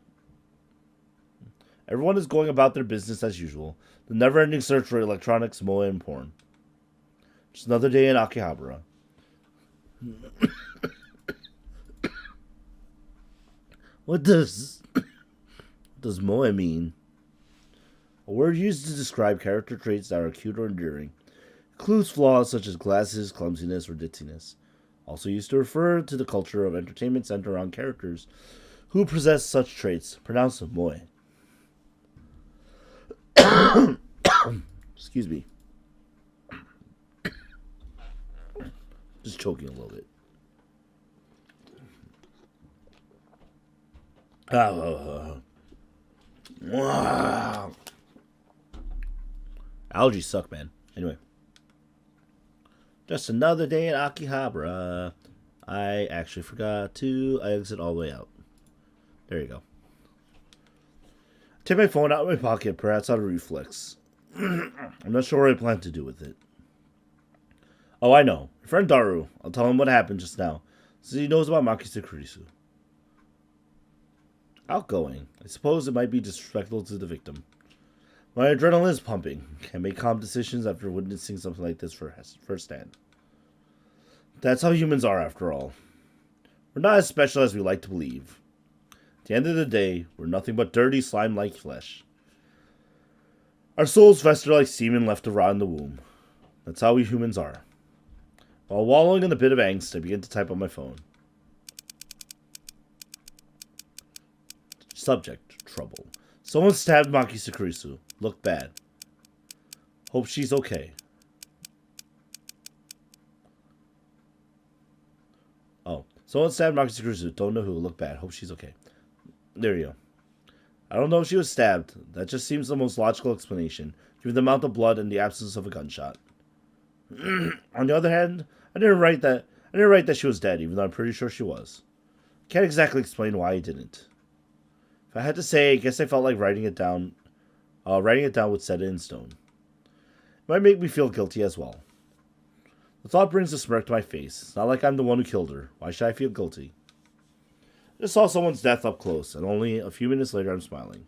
Everyone is going about their business as usual. The never-ending search for electronics, moe, and porn. Just another day in Akihabara. What does moe mean? a word used to describe character traits that are cute or endearing. It includes flaws such as glasses, clumsiness, or ditziness. Also used to refer to the culture of entertainment centered around characters who possess such traits. Pronounced moe. Excuse me. Just choking a little bit. Wow. Allergies suck, man. Anyway. Just another day in Akihabara. I actually forgot to exit all the way out. There you go. Take my phone out of my pocket, perhaps out of reflex. I'm not sure what I plan to do with it. Oh, I know. Your friend Daru. I'll tell him what happened just now, since he knows about Makise Kurisu. Outgoing. I suppose it might be disrespectful to the victim. My adrenaline is pumping. Can't make calm decisions after witnessing something like this firsthand. That's how humans are, after all. We're not as special as we like to believe. At the end of the day, we're nothing but dirty, slime-like flesh. Our souls fester like semen left to rot in the womb. That's how we humans are. While wallowing in a bit of angst, I begin to type on my phone. Subject, trouble. Someone stabbed Makise Kurisu. Look bad. Hope she's okay. Oh. Someone stabbed Makise Kurisu. Don't know who. Look bad. Hope she's okay. There you go. I don't know if she was stabbed. That just seems the most logical explanation, given the amount of blood and the absence of a gunshot. On the other hand, I didn't write that she was dead, even though I'm pretty sure she was. Can't exactly explain why I didn't. If I had to say, I guess I felt like writing it down would set it in stone. It might make me feel guilty as well. The thought brings a smirk to my face. It's not like I'm the one who killed her. Why should I feel guilty? I just saw someone's death up close, and only a few minutes later I'm smiling.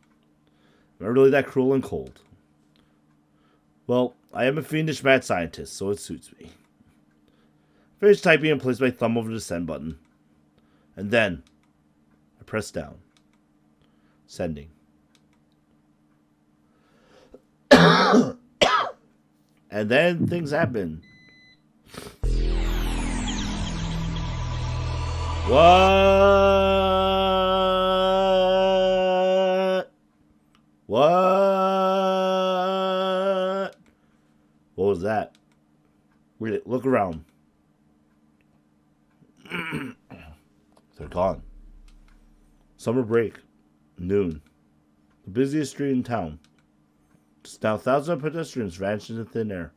Am I really that cruel and cold? Well, I am a fiendish mad scientist, so it suits me. I finished typing and placed my thumb over the send button. And then, I pressed down. Sending. And then things happen. What? What? What was that? Read it. Look around. They're gone. Summer break. Noon. The busiest street in town. Just now, thousands of pedestrians vanished into thin air.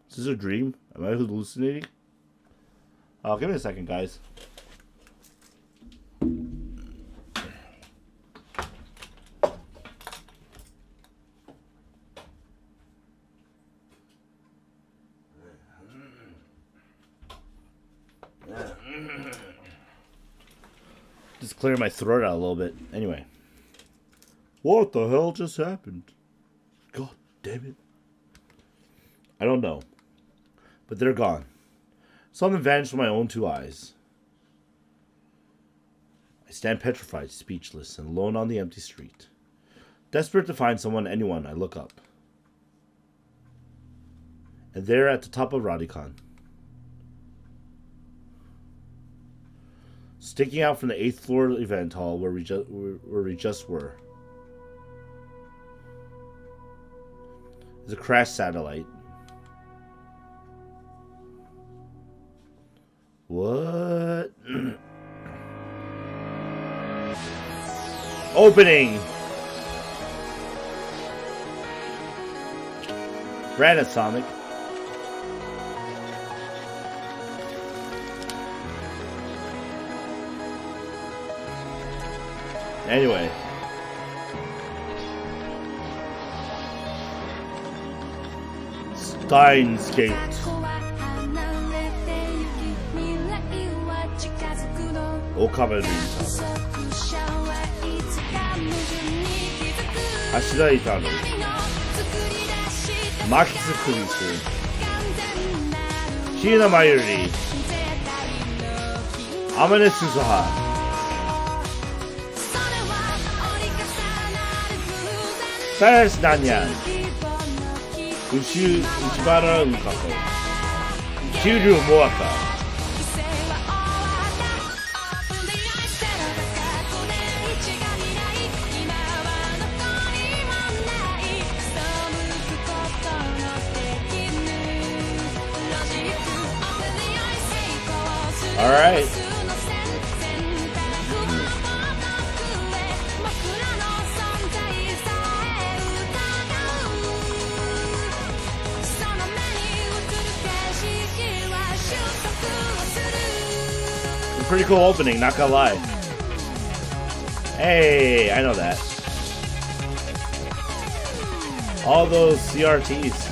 Is this a dream? Am I hallucinating? Oh, give me a second, guys. Just clear my throat out a little bit. Anyway. What the hell just happened? God damn it. I don't know. But they're gone. Something vanished from my own two eyes. I stand petrified, speechless, and alone on the empty street. Desperate to find anyone, I look up. And there at the top of Radicon, sticking out from the 8th floor event hall where we just were, is a crashed satellite. What? Opening! Granasonic. Anyway. Steins Gate. Okabe Rintaro. Hououin Kyouma. Makise Kurisu. Hina Mayuri. Amane Suzuha. Saras Nanyan. Uchibara Ukako. Kyuru Moaka. Alright. Pretty cool opening, not gonna lie. Hey, I know that. All those CRTs.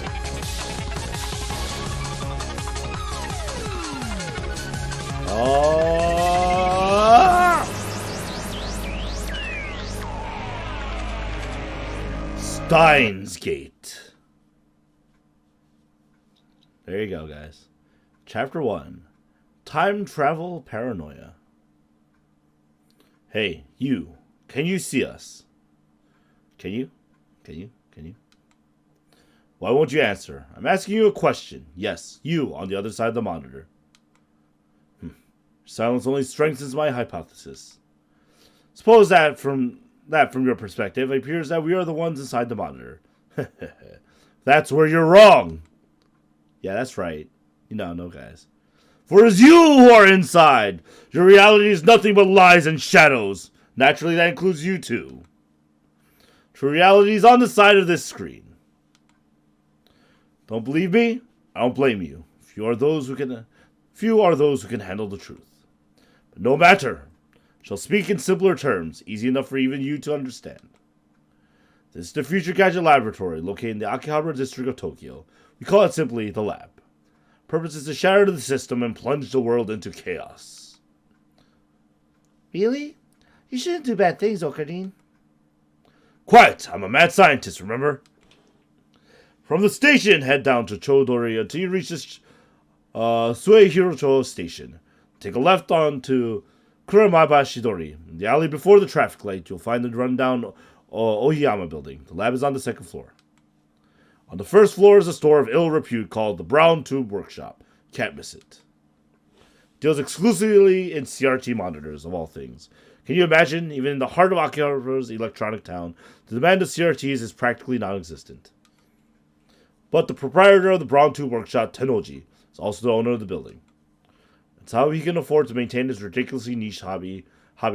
Oh! Steins Gate. There you go, guys. Chapter 1. Time Travel Paranoia. Hey, you. Can you see us? Can you? Why won't you answer? I'm asking you a question. Yes, you on the other side of the monitor. Silence only strengthens my hypothesis. Suppose that from your perspective, it appears that we are the ones inside the monitor. That's where you're wrong. Yeah, that's right. No, guys. For it is you who are inside. Your reality is nothing but lies and shadows. Naturally, that includes you too. True reality is on the side of this screen. Don't believe me? I don't blame you. Few are those who can handle the truth. But no matter. I shall speak in simpler terms, easy enough for even you to understand. This is the Future Gadget Laboratory, located in the Akihabara district of Tokyo. We call it simply the lab. Purpose is to shatter the system and plunge the world into chaos. Really? You shouldn't do bad things, Okarin. Quiet! I'm a mad scientist, remember? From the station, head down to Chodori until you reach the Sueihirocho station. Take a left on to Kuramabashidori. In the alley before the traffic light, you'll find the rundown Ohiyama building. The lab is on the second floor. On the first floor is a store of ill repute called the Brown Tube Workshop. Can't miss it. Deals exclusively in CRT monitors, of all things. Can you imagine, even in the heart of Akihabara's electronic town, the demand of CRTs is practically non-existent. But the proprietor of the Brown Tube Workshop, Tenoji, is also the owner of the building. That's how he can afford to maintain his ridiculously niche hobby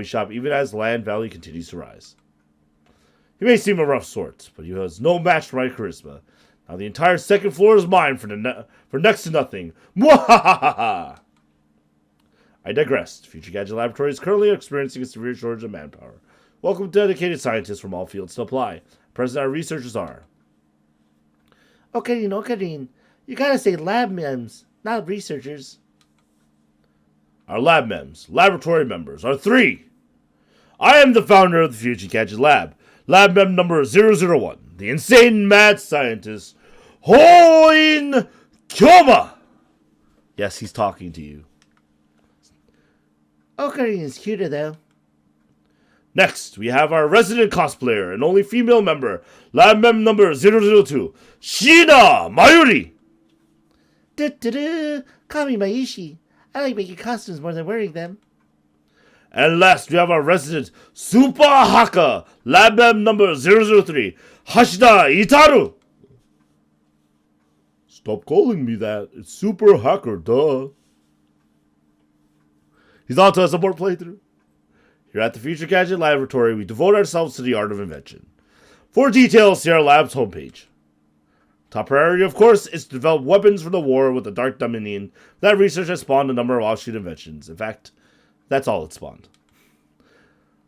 shop even as land value continues to rise. He may seem a rough sort, but he has no match for my charisma. Now the entire second floor is mine for next to nothing. Mwahahaha! I digress. Future Gadget Laboratory is currently experiencing a severe shortage of manpower. Welcome dedicated scientists from all fields to apply. Present our researchers are... Okarin, you gotta say lab mems, not researchers. Our lab mems, laboratory members, are 3. I am the founder of the Future Gadget Lab. Lab mem number 001, the insane mad scientist, Hououin Kyouma. Yes, he's talking to you. Okarin is cuter, though. Next, we have our resident cosplayer and only female member, Lab mem number 002, Shina Mayuri. Call me Maishi. I like making costumes more than wearing them. And last, we have our resident Super Haka, Lab mem number 003, Hashida Itaru. Stop calling me that. It's Super Hacker, duh. He's on to a support playthrough. Here at the Future Gadget Laboratory, we devote ourselves to the art of invention. For details, see our lab's homepage. Top priority, of course, is to develop weapons for the war with the Dark Dominion. That research has spawned a number of offshoot inventions. In fact, that's all it spawned.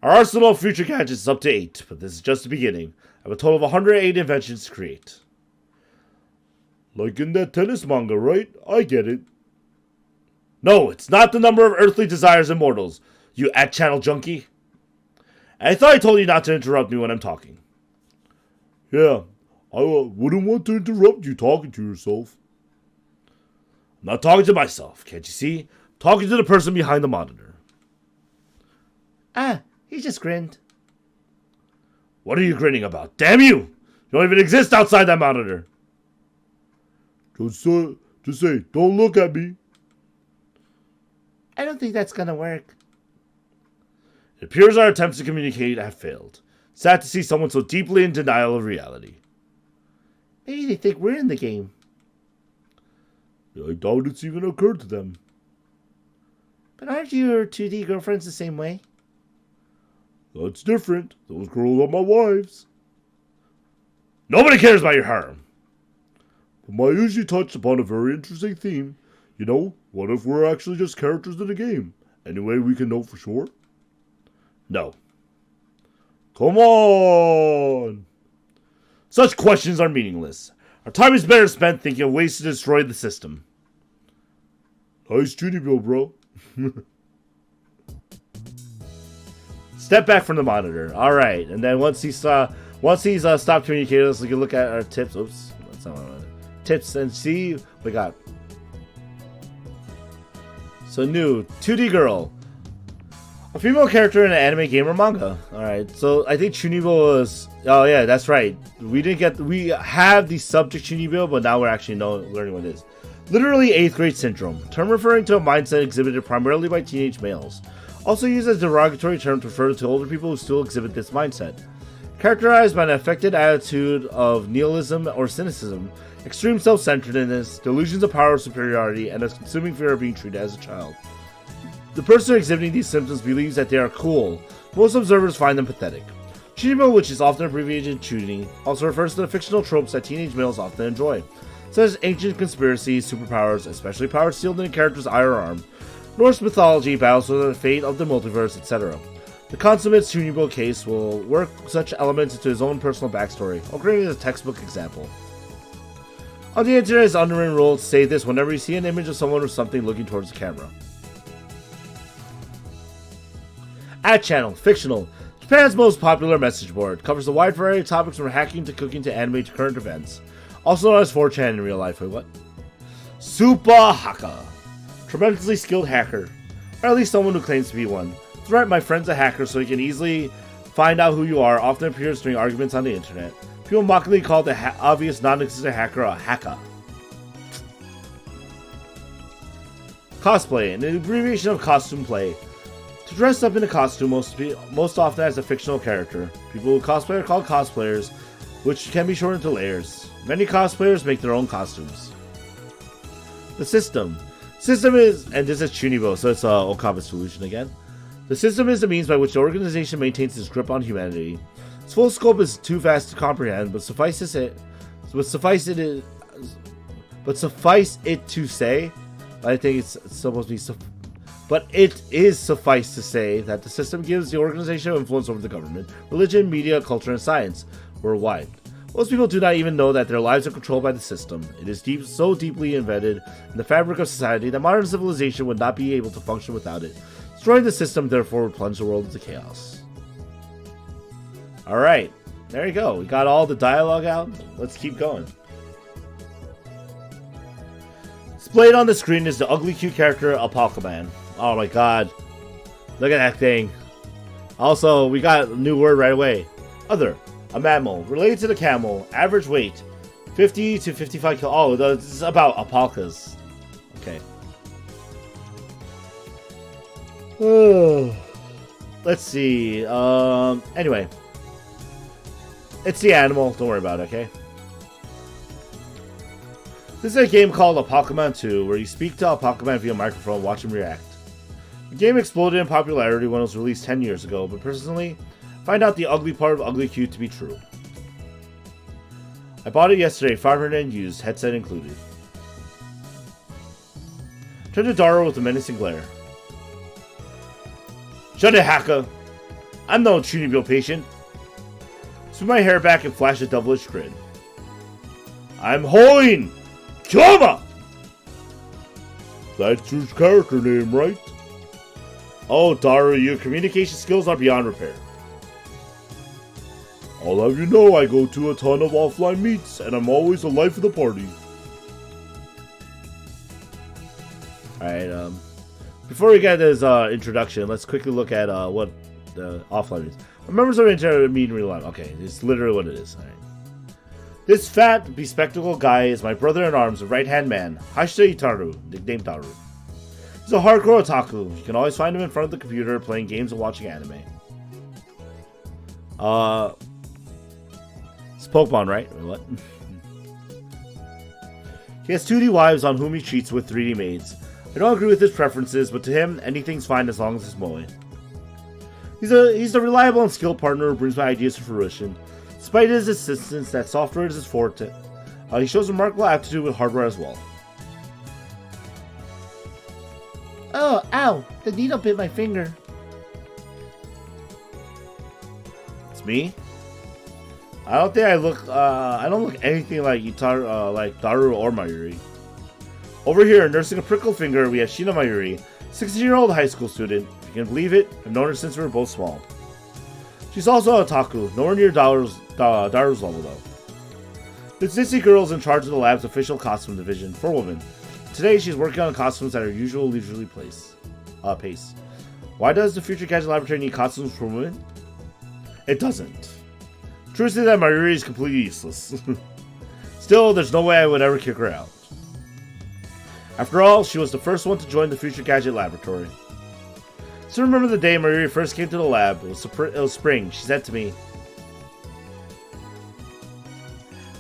Our arsenal of future gadgets is up to 8, but this is just the beginning. I have a total of 108 inventions to create. Like in that tennis manga, right? I get it. No, it's not the number of earthly desires and mortals, you at-channel junkie. And I thought I told you not to interrupt me when I'm talking. Yeah, I wouldn't want to interrupt you talking to yourself. I'm not talking to myself, can't you see? I'm talking to the person behind the monitor. Ah, he just grinned. What are you grinning about? Damn you! You don't even exist outside that monitor. Just say, don't look at me. I don't think that's gonna work. It appears our attempts to communicate have failed. Sad to see someone so deeply in denial of reality. Maybe they think we're in the game. I doubt it's even occurred to them. But aren't your 2D girlfriends the same way? That's different. Those girls are my wives. Nobody cares about your harem. But my usually touched upon a very interesting theme. You know, what if we're actually just characters in a game? Any way we can know for sure? No. Come on! Such questions are meaningless. Our time is better spent thinking of ways to destroy the system. Nice Chunibyo, bro. Step back from the monitor. Alright, and then once he's stopped communicating, we can look at our tips. Oops, that's not what I wanted. Tips and see what we got. So new 2D girl. A female character in an anime game or manga. Alright, so I think Chunibyo was... Oh yeah, that's right. We have the subject Chunibyo, but now we're actually learning what it is. Literally 8th grade syndrome. Term referring to a mindset exhibited primarily by teenage males. Also used as a derogatory term to refer to older people who still exhibit this mindset. Characterized by an affected attitude of nihilism or cynicism, extreme self-centeredness, delusions of power or superiority, and a consuming fear of being treated as a child. The person exhibiting these symptoms believes that they are cool. Most observers find them pathetic. Chunibyo, which is often abbreviated Chuni, also refers to the fictional tropes that teenage males often enjoy, such as ancient conspiracies, superpowers, especially powers sealed in a character's eye or arm, Norse mythology, battles for the fate of the multiverse, etc. The consummate Chunibyo case will work such elements into his own personal backstory. I'll create a textbook example. On the internet, it's unwritten rule to say this whenever you see an image of someone or something looking towards the camera. Ad channel, fictional. Japan's most popular message board. Covers a wide variety of topics from hacking to cooking to anime to current events. Also known as 4chan in real life. Wait, what? Super hacker. Tremendously skilled hacker. Or at least someone who claims to be one. That's right, my friend's a hacker, so he can easily find out who you are. Often appears during arguments on the internet. People mockingly call the obvious non-existent hacker a hacker. Cosplay, an abbreviation of costume play. To dress up in a costume most often as a fictional character. People who cosplay are called cosplayers, which can be shortened to layers. Many cosplayers make their own costumes. The system. System is, and this is Chunibyo, so it's Okabe's solution again. The system is the means by which the organization maintains its grip on humanity. Its full scope is too vast to comprehend, but suffice it to say, I think it's supposed to be but it is suffice to say that the system gives the organization influence over the government, religion, media, culture, and science worldwide. Most people do not even know that their lives are controlled by the system. It is so deeply embedded in the fabric of society that modern civilization would not be able to function without it. Destroying the system, therefore, would plunge the world into chaos. Alright, there you go. We got all the dialogue out. Let's keep going. Displayed on the screen is the ugly cute character Alpaca. Oh my god. Look at that thing. Also, we got a new word right away. Other. A mammal. Related to the camel. Average weight. 50 to 55 kilo. Oh, this is about alpacas. Okay. Let's see. Anyway. It's the animal. Don't worry about it, okay? This is a game called Alpaca 2, where you speak to Alpaca via microphone and watch him react. The game exploded in popularity when it was released 10 years ago, but personally, I find out the ugly part of Ugly Cute to be true. I bought it yesterday, 500 yen used, headset included. Turned to Dara with a menacing glare. Shut it, hacker! I'm no Chunibyo patient. Swing my hair back and flash a devilish grin. I'm Hououin Kyouma! That's your character name, right? Oh, Daru, your communication skills are beyond repair. I'll have you know I go to a ton of offline meets, and I'm always the life of the party. Alright, before we get this introduction, let's quickly look at what offline means. Members of internet meet in real life. Okay, it's literally what it is. Alright. This fat, bespectacled guy is my brother-in-arms and right-hand man, Hououin Kyouma, nicknamed Taru. He's a hardcore otaku. You can always find him in front of the computer playing games and watching anime. It's Pokemon, right? Or what? He has 2D wives on whom he cheats with 3D maids. I don't agree with his preferences, but to him, anything's fine as long as it's moe. He's a reliable and skilled partner who brings my ideas to fruition. Despite his insistence that software is his forte, he shows remarkable aptitude with hardware as well. Oh, ow! The needle bit my finger. It's me? I don't think I look, I don't look anything like like Daru or Mayuri. Over here, nursing a prickled finger, we have Shina Mayuri, 16-year-old high school student. If you can believe it, I've known her since we were both small. She's also a otaku, nowhere near Daru's level though. This Nitsy girl is in charge of the lab's official costume division for women. Today, she's working on costumes at her usual leisurely pace. Why does the Future Gadget Laboratory need costumes for women? It doesn't. True to say that Mayuri is completely useless. Still, there's no way I would ever kick her out. After all, she was the first one to join the Future Gadget Laboratory. So remember the day Mayuri first came to the lab. It was spring. She said to me,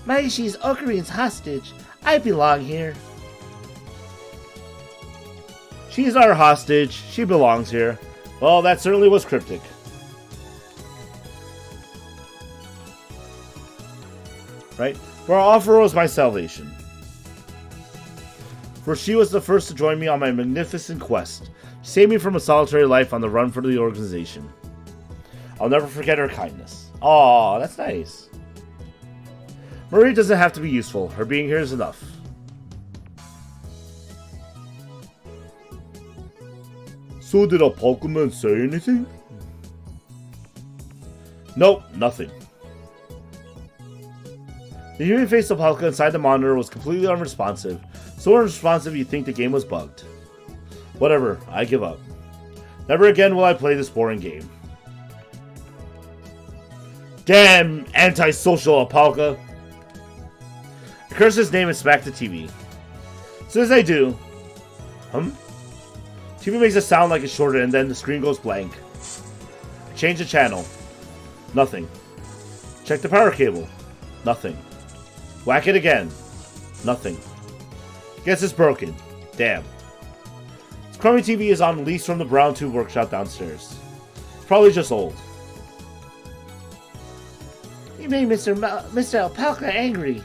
Maishi's Okarin's hostage. I belong here. she's our hostage. She belongs here. Well, that certainly was cryptic. Right? For our offer was my salvation. For she was the first to join me on my magnificent quest. She saved me from a solitary life on the run for the organization. I'll never forget her kindness. Aw, that's nice. Marie doesn't have to be useful. Her being here is enough. So did a Pokemon say anything? Nope, nothing. The human face of Palka inside the monitor was completely unresponsive. So unresponsive you'd think the game was bugged. Whatever, I give up. Never again will I play this boring game. Damn antisocial Apalka! I curse his name and smack the TV. As soon as I do, TV makes a sound like it's shorted and then the screen goes blank. I change the channel. Nothing. Check the power cable. Nothing. Whack it again. Nothing. Guess it's broken. Damn. This crummy TV is on lease from the Brown Tube workshop downstairs. It's probably just old. You made Mr. Alpaca angry.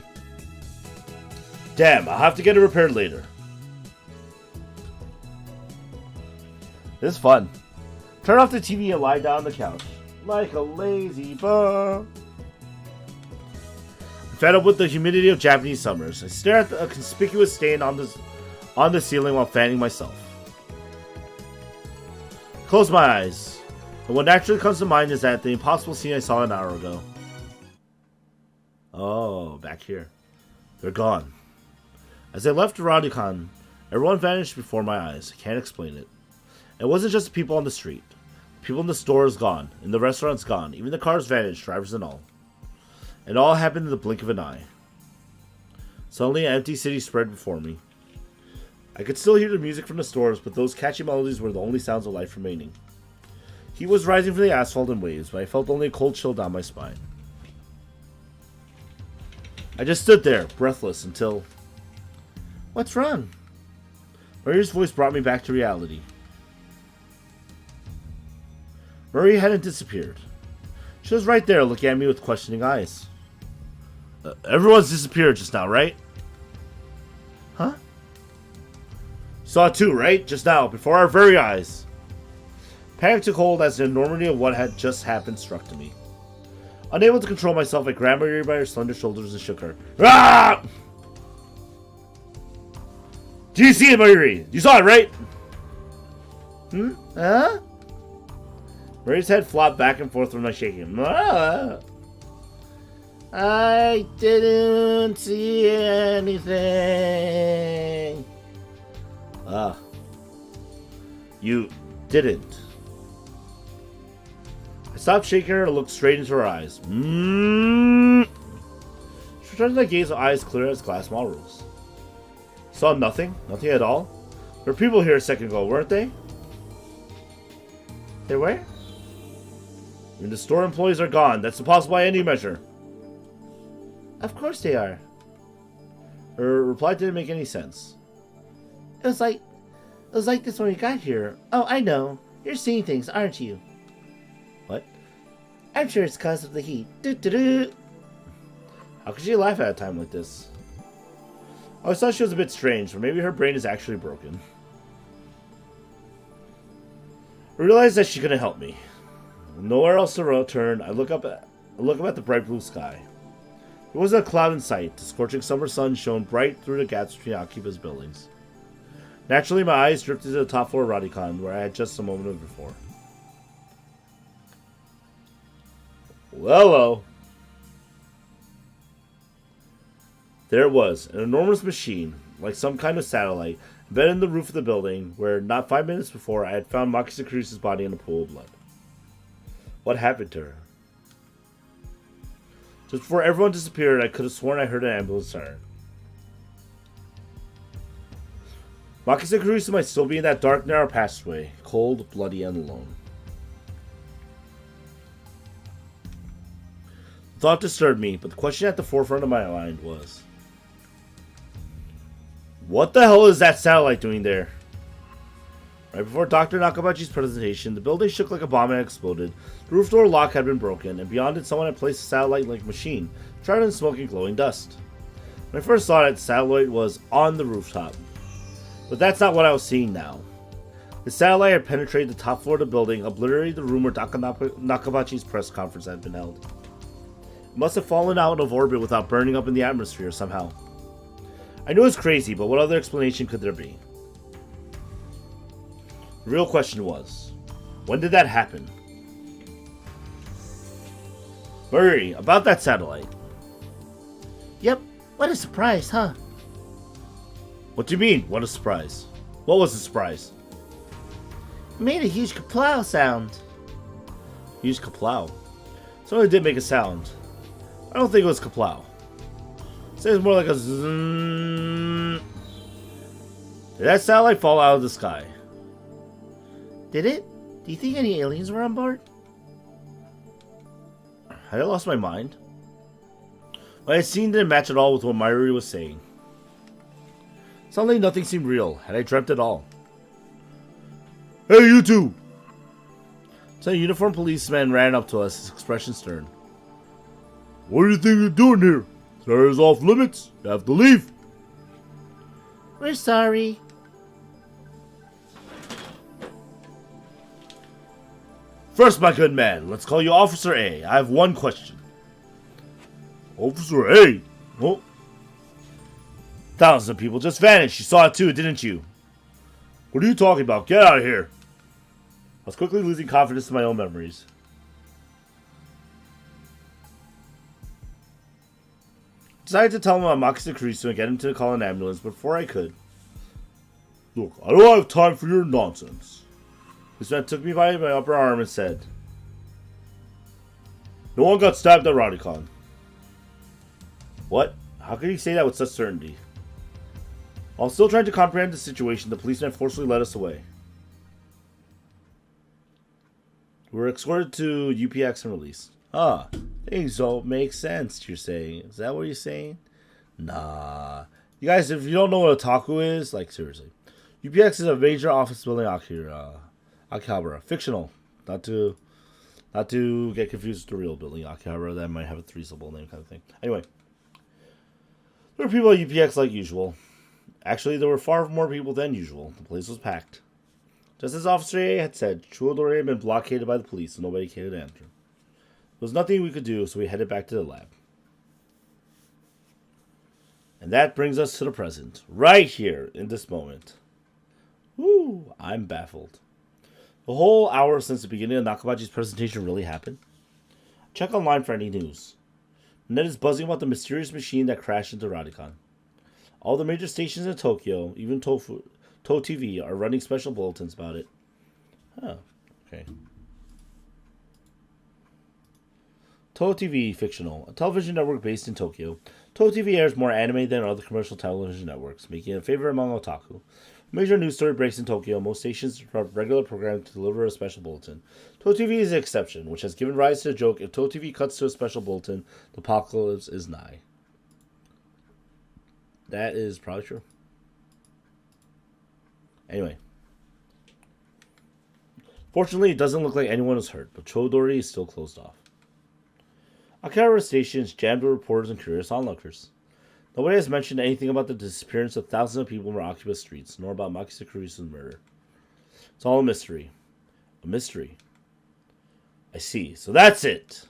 Damn, I'll have to get it repaired later. This is fun. Turn off the TV and lie down on the couch. Like a lazy bum. I'm fed up with the humidity of Japanese summers. I stare at a conspicuous stain on the ceiling while fanning myself. Close my eyes. And what naturally comes to mind is that the impossible scene I saw an hour ago. Oh, back here. They're gone. As I left Radicon, everyone vanished before my eyes. I can't explain it. It wasn't just the people on the street. The people in the store is gone, and the restaurant's gone. Even the cars vanished, drivers and all. It all happened in the blink of an eye. Suddenly, an empty city spread before me. I could still hear the music from the stores, but those catchy melodies were the only sounds of life remaining. Heat was rising from the asphalt in waves, but I felt only a cold chill down my spine. I just stood there, breathless, until... What's wrong? Murray's voice brought me back to reality. Murray hadn't disappeared. She was right there, looking at me with questioning eyes. Everyone's disappeared just now, right? Huh? Saw it too, right? Just now, before our very eyes. Panic took hold as the enormity of what had just happened struck to me. Unable to control myself, I grabbed Mayuri by her slender shoulders and shook her. Ah! Do you see it, Mayuri? You saw it, right? Huh? Mayuri's head flopped back and forth from my shaking. Ah! I didn't see anything. Ah. You didn't. I stopped shaking her and looked straight into her eyes. She turned to gaze with eyes clear as glass models. Saw nothing? Nothing at all? There were people here a second ago, weren't they? They were? I mean, the store employees are gone. That's impossible by any measure. Of course they are. Her reply didn't make any sense. It was like this when we got here. Oh, I know. You're seeing things, aren't you? What? I'm sure it's because of the heat. Doo-doo-doo. How could she laugh at a time like this? I always thought she was a bit strange, but maybe her brain is actually broken. I realized that she couldn't help me. With nowhere else to turn, I look up at the bright blue sky. There wasn't a cloud in sight. The scorching summer sun shone bright through the gaps between Akiba's buildings. Naturally, my eyes drifted to the top floor of Radicon, where I had just a moment before. Well, hello. There it was, an enormous machine, like some kind of satellite, embedded in the roof of the building, where not 5 minutes before I had found Makise Kurisu's body in a pool of blood. What happened to her? Just before everyone disappeared, I could have sworn I heard an ambulance siren. Makise Kurisu might still be in that dark, narrow passageway, cold, bloody, and alone. The thought disturbed me, but the question at the forefront of my mind was, what the hell is that satellite doing there? Right before Dr. Nakabachi's presentation, the building shook like a bomb and exploded. The roof door lock had been broken, and beyond it someone had placed a satellite-like machine, shrouded in smoking, glowing dust. When I first saw it, the satellite was on the rooftop. But that's not what I was seeing now. The satellite had penetrated the top floor of the building, obliterating the room where Dr. Nakabachi's press conference had been held. It must have fallen out of orbit without burning up in the atmosphere somehow. I knew it was crazy, but what other explanation could there be? The real question was, when did that happen? Murray, about that satellite. Yep, what a surprise, huh? What do you mean, what a surprise? What was the surprise? It made a huge kaplow sound. Huge kaplow? So it did make a sound. I don't think it was kaplow. It sounds more like a zzz. Did that satellite fall out of the sky? Did it? Do you think any aliens were on board? Had I lost my mind? What I had seen didn't match at all with what Mayuri was saying. Suddenly nothing seemed real. Had I dreamt at all? Hey, you two! So a uniformed policeman ran up to us, his expression stern. What do you think you're doing here? This is off limits. You have to leave. We're sorry. First, my good man, let's call you Officer A. I have one question. Officer A? Oh. Thousands of people just vanished. You saw it too, didn't you? What are you talking about? Get out of here. I was quickly losing confidence in my own memories. I decided to tell him about Makise Kurisu and get him to call an ambulance, but before I could. Look, I don't have time for your nonsense. This man took me by my upper arm and said, no one got stabbed at Radicon. What? How could he say that with such certainty? While still trying to comprehend the situation, the policeman forcefully led us away. We were escorted to UPX and released. Ah, things don't make sense, you're saying. Is that what you're saying? Nah. You guys, if you don't know what otaku is, like, seriously. UPX is a major office building Akihabara. Fictional. Not to get confused with the real building Akihabara. That might have a three-syllable name kind of thing. Anyway. There were people at UPX like usual. Actually, there were far more people than usual. The place was packed. Just as Officer A had said, Chuodori had been blockaded by the police, so nobody cared to enter. There was nothing we could do, so we headed back to the lab. And that brings us to the present. Right here, in this moment. Woo, I'm baffled. The whole hour since the beginning of Nakabachi's presentation really happened. Check online for any news. The net is buzzing about the mysterious machine that crashed into Radicon. All the major stations in Tokyo, even To TV, are running special bulletins about it. Huh, okay. To TV, fictional. A television network based in Tokyo. Toho TV airs more anime than other commercial television networks, making it a favorite among otaku. A major news story breaks in Tokyo. Most stations interrupt regular programming to deliver a special bulletin. Toho TV is the exception, which has given rise to the joke, if Toho TV cuts to a special bulletin, the apocalypse is nigh. That is probably true. Anyway. Fortunately, it doesn't look like anyone was hurt, but Chodori is still closed off. Akihabara Station is jammed with reporters and curious onlookers. Nobody has mentioned anything about the disappearance of thousands of people from Akiba streets, nor about Makise Kurisu's murder. It's all a mystery. A mystery. I see. So that's it.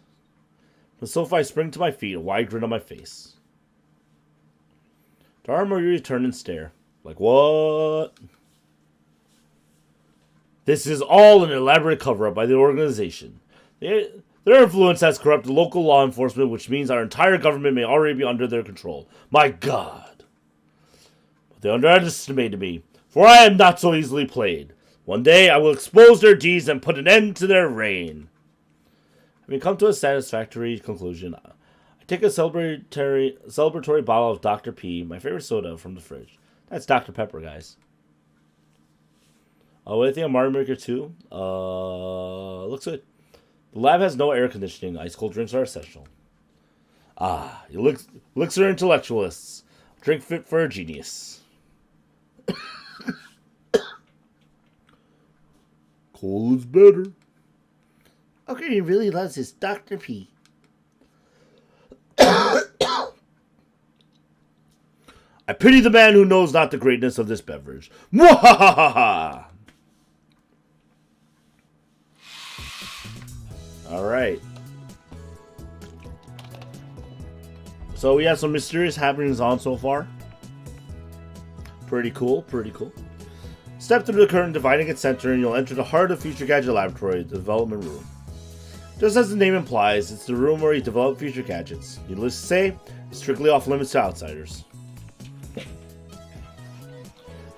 From the sofa, I spring to my feet, a wide grin on my face. Dara and Marie turn and stare. Like, what? This is all an elaborate cover-up by the organization. Their influence has corrupted local law enforcement, which means our entire government may already be under their control. My God. But they underestimated me, for I am not so easily played. One day I will expose their deeds and put an end to their reign. Having come to a satisfactory conclusion, I take a celebratory bottle of Dr. P, my favorite soda, from the fridge. That's Dr. Pepper, guys. What do you think of Mario Maker 2? Looks good. The lab has no air conditioning. Ice cold drinks are essential. Ah, elixir intellectualists. Drink fit for a genius. Cold is better. Okay, he really loves his Dr. P. I pity the man who knows not the greatness of this beverage. Mwahahaha! Alright. So we have some mysterious happenings on so far. Pretty cool, pretty cool. Step through the curtain dividing its center and you'll enter the heart of Future Gadget Laboratory, the development room. Just as the name implies, it's the room where you develop future gadgets. Needless to say, it's strictly off limits to outsiders.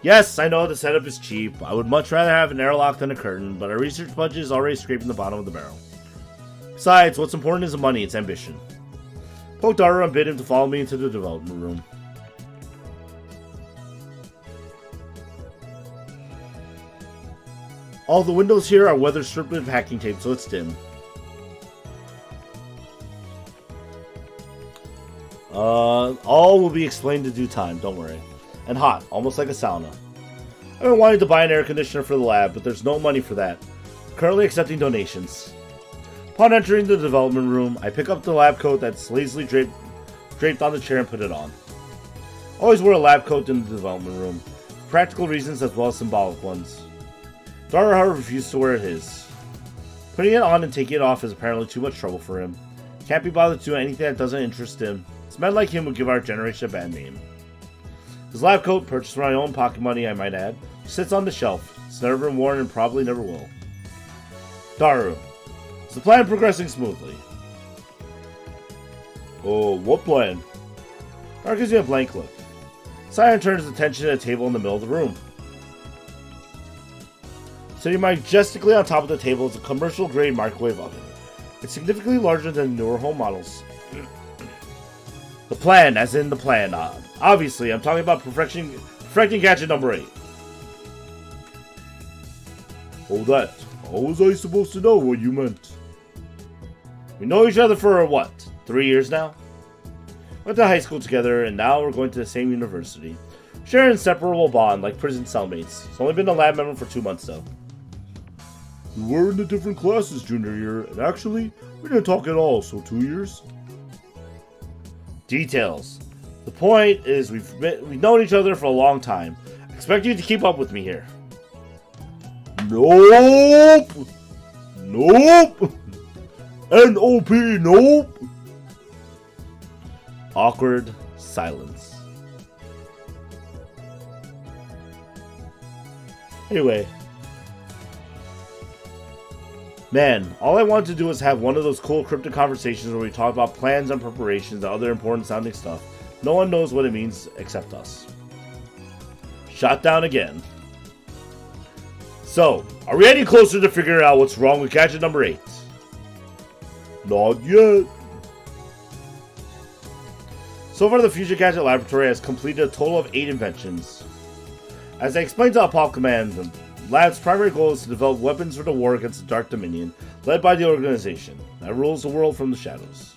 Yes, I know the setup is cheap. I would much rather have an airlock than a curtain, but our research budget is already scraping the bottom of the barrel. Besides, what's important isn't money, it's ambition. Poke Daru and bid him to follow me into the development room. All the windows here are weather stripped with packing tape, so it's dim. All will be explained in due time, don't worry. And hot, almost like a sauna. I've been wanting to buy an air conditioner for the lab, but there's no money for that. Currently accepting donations. Upon entering the development room, I pick up the lab coat that's lazily draped on the chair and put it on. I always wear a lab coat in the development room, for practical reasons as well as symbolic ones. Daru, however, refuses to wear his. Putting it on and taking it off is apparently too much trouble for him. Can't be bothered to do anything that doesn't interest him. It's men like him who give our generation a bad name. His lab coat, purchased with my own pocket money, I might add, sits on the shelf. It's never been worn and probably never will. Daru. Is the plan progressing smoothly? Oh, what plan? Daru gives me a blank look. Siren turns his attention to a table in the middle of the room. Sitting majestically on top of the table is a commercial-grade microwave oven. It's significantly larger than newer home models. The plan, as in the plan. Obviously, I'm talking about perfecting gadget number 8. Oh, that. How was I supposed to know what you meant? We know each other for, what, 3 years now? Went to high school together, and now we're going to the same university. Share an inseparable bond, like prison cellmates. It's only been a lab member for 2 months, though. We were in the different classes junior year, and actually, we didn't talk at all, so 2 years? Details. The point is, we've known each other for a long time. I expect you to keep up with me here. Nope! Nope! N-O-P, nope! Awkward silence. Anyway. Man, all I wanted to do was have one of those cool cryptic conversations where we talk about plans and preparations and other important sounding stuff. No one knows what it means except us. Shot down again. So, are we any closer to figuring out what's wrong with gadget number 8? Not yet. So far, the Future Gadget Laboratory has completed a total of 8 inventions. As I explained to Apollo Command, the lab's primary goal is to develop weapons for the war against the Dark Dominion, led by the organization that rules the world from the shadows.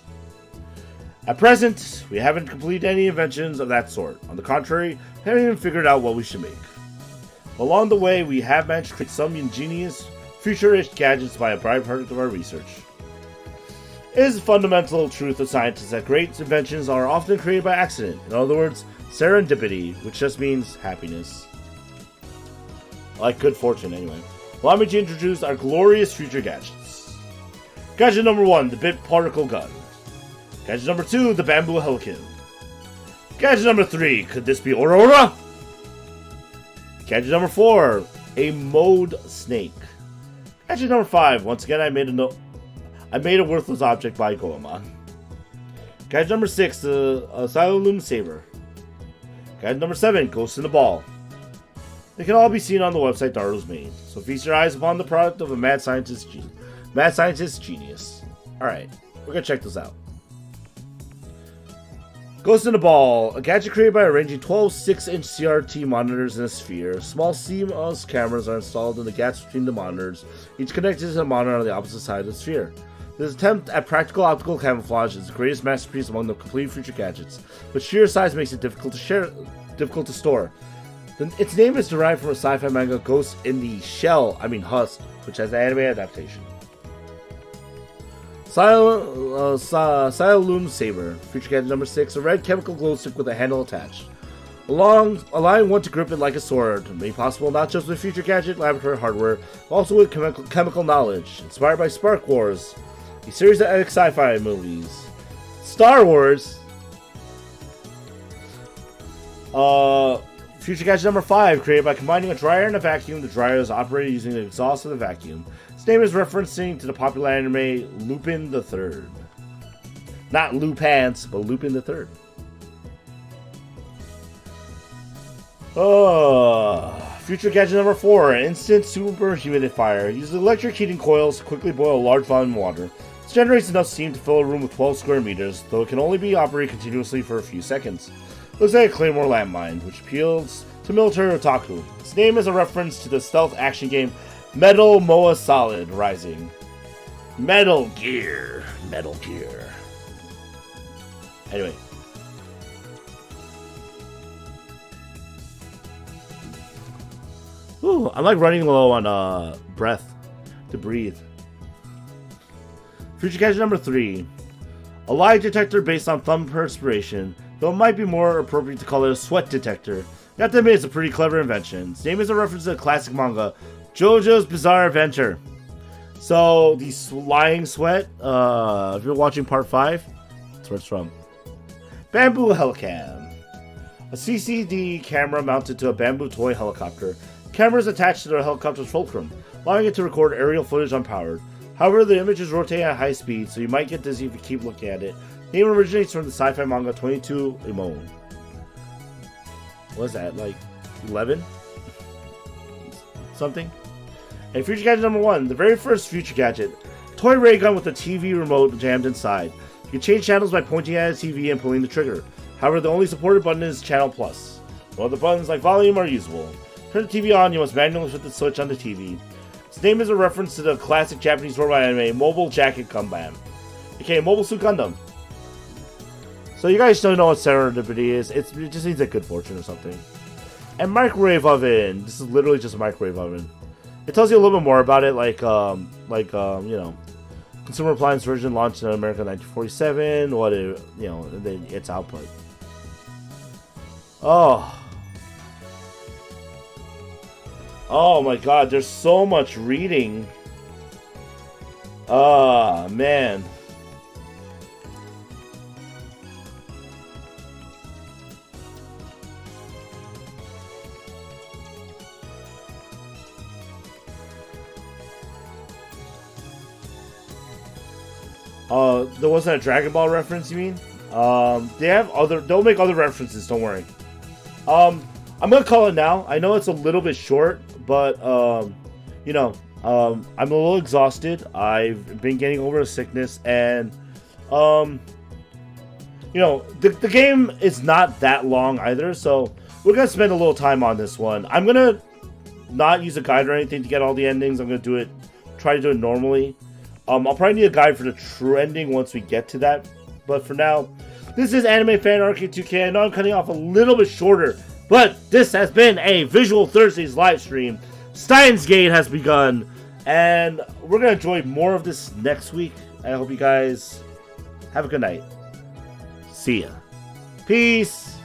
At present, we haven't completed any inventions of that sort. On the contrary, we haven't even figured out what we should make. Along the way, we have managed to create some ingenious, future-ish gadgets by a byproduct of our research. It is a fundamental truth of scientists that great inventions are often created by accident. In other words, serendipity, which just means happiness. Like good fortune, anyway. Allow me to introduce our glorious future gadgets. Gadget number 1, the Bit Particle Gun. Gadget number 2, the Bamboo Helican. Gadget number 3, could this be Aurora? Gadget number 4, a Mode Snake. Gadget number 5, once again I made a worthless object by Goemon. Gadget number 6, the Silolume Saber. Gadget number 7, Ghost in the Ball. They can all be seen on the website Naruto's made, so feast your eyes upon the product of a mad scientist genius. Alright, we're gonna check this out. Ghost in the Ball, a gadget created by arranging 12 6-inch CRT monitors in a sphere. Small CMOS cameras are installed in the gaps between the monitors, each connected to the monitor on the opposite side of the sphere. This attempt at practical optical camouflage is the greatest masterpiece among the complete future gadgets, but sheer size makes it difficult to store. Its name is derived from a sci-fi manga, Ghost in the Husk, which has an anime adaptation. Silolume Saber, future gadget number 6, a red chemical glow stick with a handle attached. Allowing one to grip it like a sword, made possible not just with future gadget laboratory hardware, but also with chemical knowledge. Inspired by Spark Wars, a series of sci-fi movies. Star Wars! Future gadget number 5, created by combining a dryer and a vacuum. The dryer is operated using the exhaust of the vacuum. Its name is referencing to the popular anime Lupin the Third. Not Lupants, but Lupin the Third. Future gadget number 4, an instant super humidifier. Uses electric heating coils to quickly boil a large volume of water. This generates enough steam to fill a room with 12 square meters, though it can only be operated continuously for a few seconds. Looks like a Claymore landmine, which appeals to military otaku. Its name is a reference to the stealth action game Metal Moa Solid Rising. Metal Gear. Anyway. Ooh, I'm like running low on breath to breathe. Future gadget number 3. A lie detector based on thumb perspiration, though it might be more appropriate to call it a sweat detector. You have to admit, it's a pretty clever invention. Its name is a reference to the classic manga, JoJo's Bizarre Adventure. So, the lying sweat, if you're watching part 5, that's where it's from. Bamboo Helicam. A CCD camera mounted to a bamboo toy helicopter. The camera is attached to the helicopter's fulcrum, allowing it to record aerial footage unpowered. However, the images rotate at high speed, so you might get dizzy if you keep looking at it. The name originates from the sci-fi manga 22 Imon. What is that, like 11? Something? And future gadget number 1, the very first future gadget. Toy ray gun with a TV remote jammed inside. You can change channels by pointing at a TV and pulling the trigger. However, the only supported button is Channel Plus. While the buttons like volume are usable. Turn the TV on, you must manually flip the switch on the TV. Its name is a reference to the classic Japanese robot anime Mobile Jacket Gundam, aka Mobile Suit Gundam. So you guys don't know what serendipity is. It just means a good fortune or something. And microwave oven. This is literally just a microwave oven. It tells you a little bit more about it, like you know, consumer appliance version launched in America in 1947. What it, you know, and then its output. Oh my God! There's so much reading. Man. There wasn't a Dragon Ball reference, you mean? They'll make other references, don't worry. I'm gonna call it now. I know it's a little bit short, but, you know, I'm a little exhausted. I've been getting over a sickness, and, you know, the game is not that long either, so we're going to spend a little time on this one. I'm going to not use a guide or anything to get all the endings. I'm going to try to do it normally. I'll probably need a guide for the true ending once we get to that. But for now, this is animefanrk2k. I know I'm cutting off a little bit shorter, but this has been a Visual Thursdays live stream. Steins Gate has begun, and we're going to enjoy more of this next week. I hope you guys have a good night. See ya. Peace.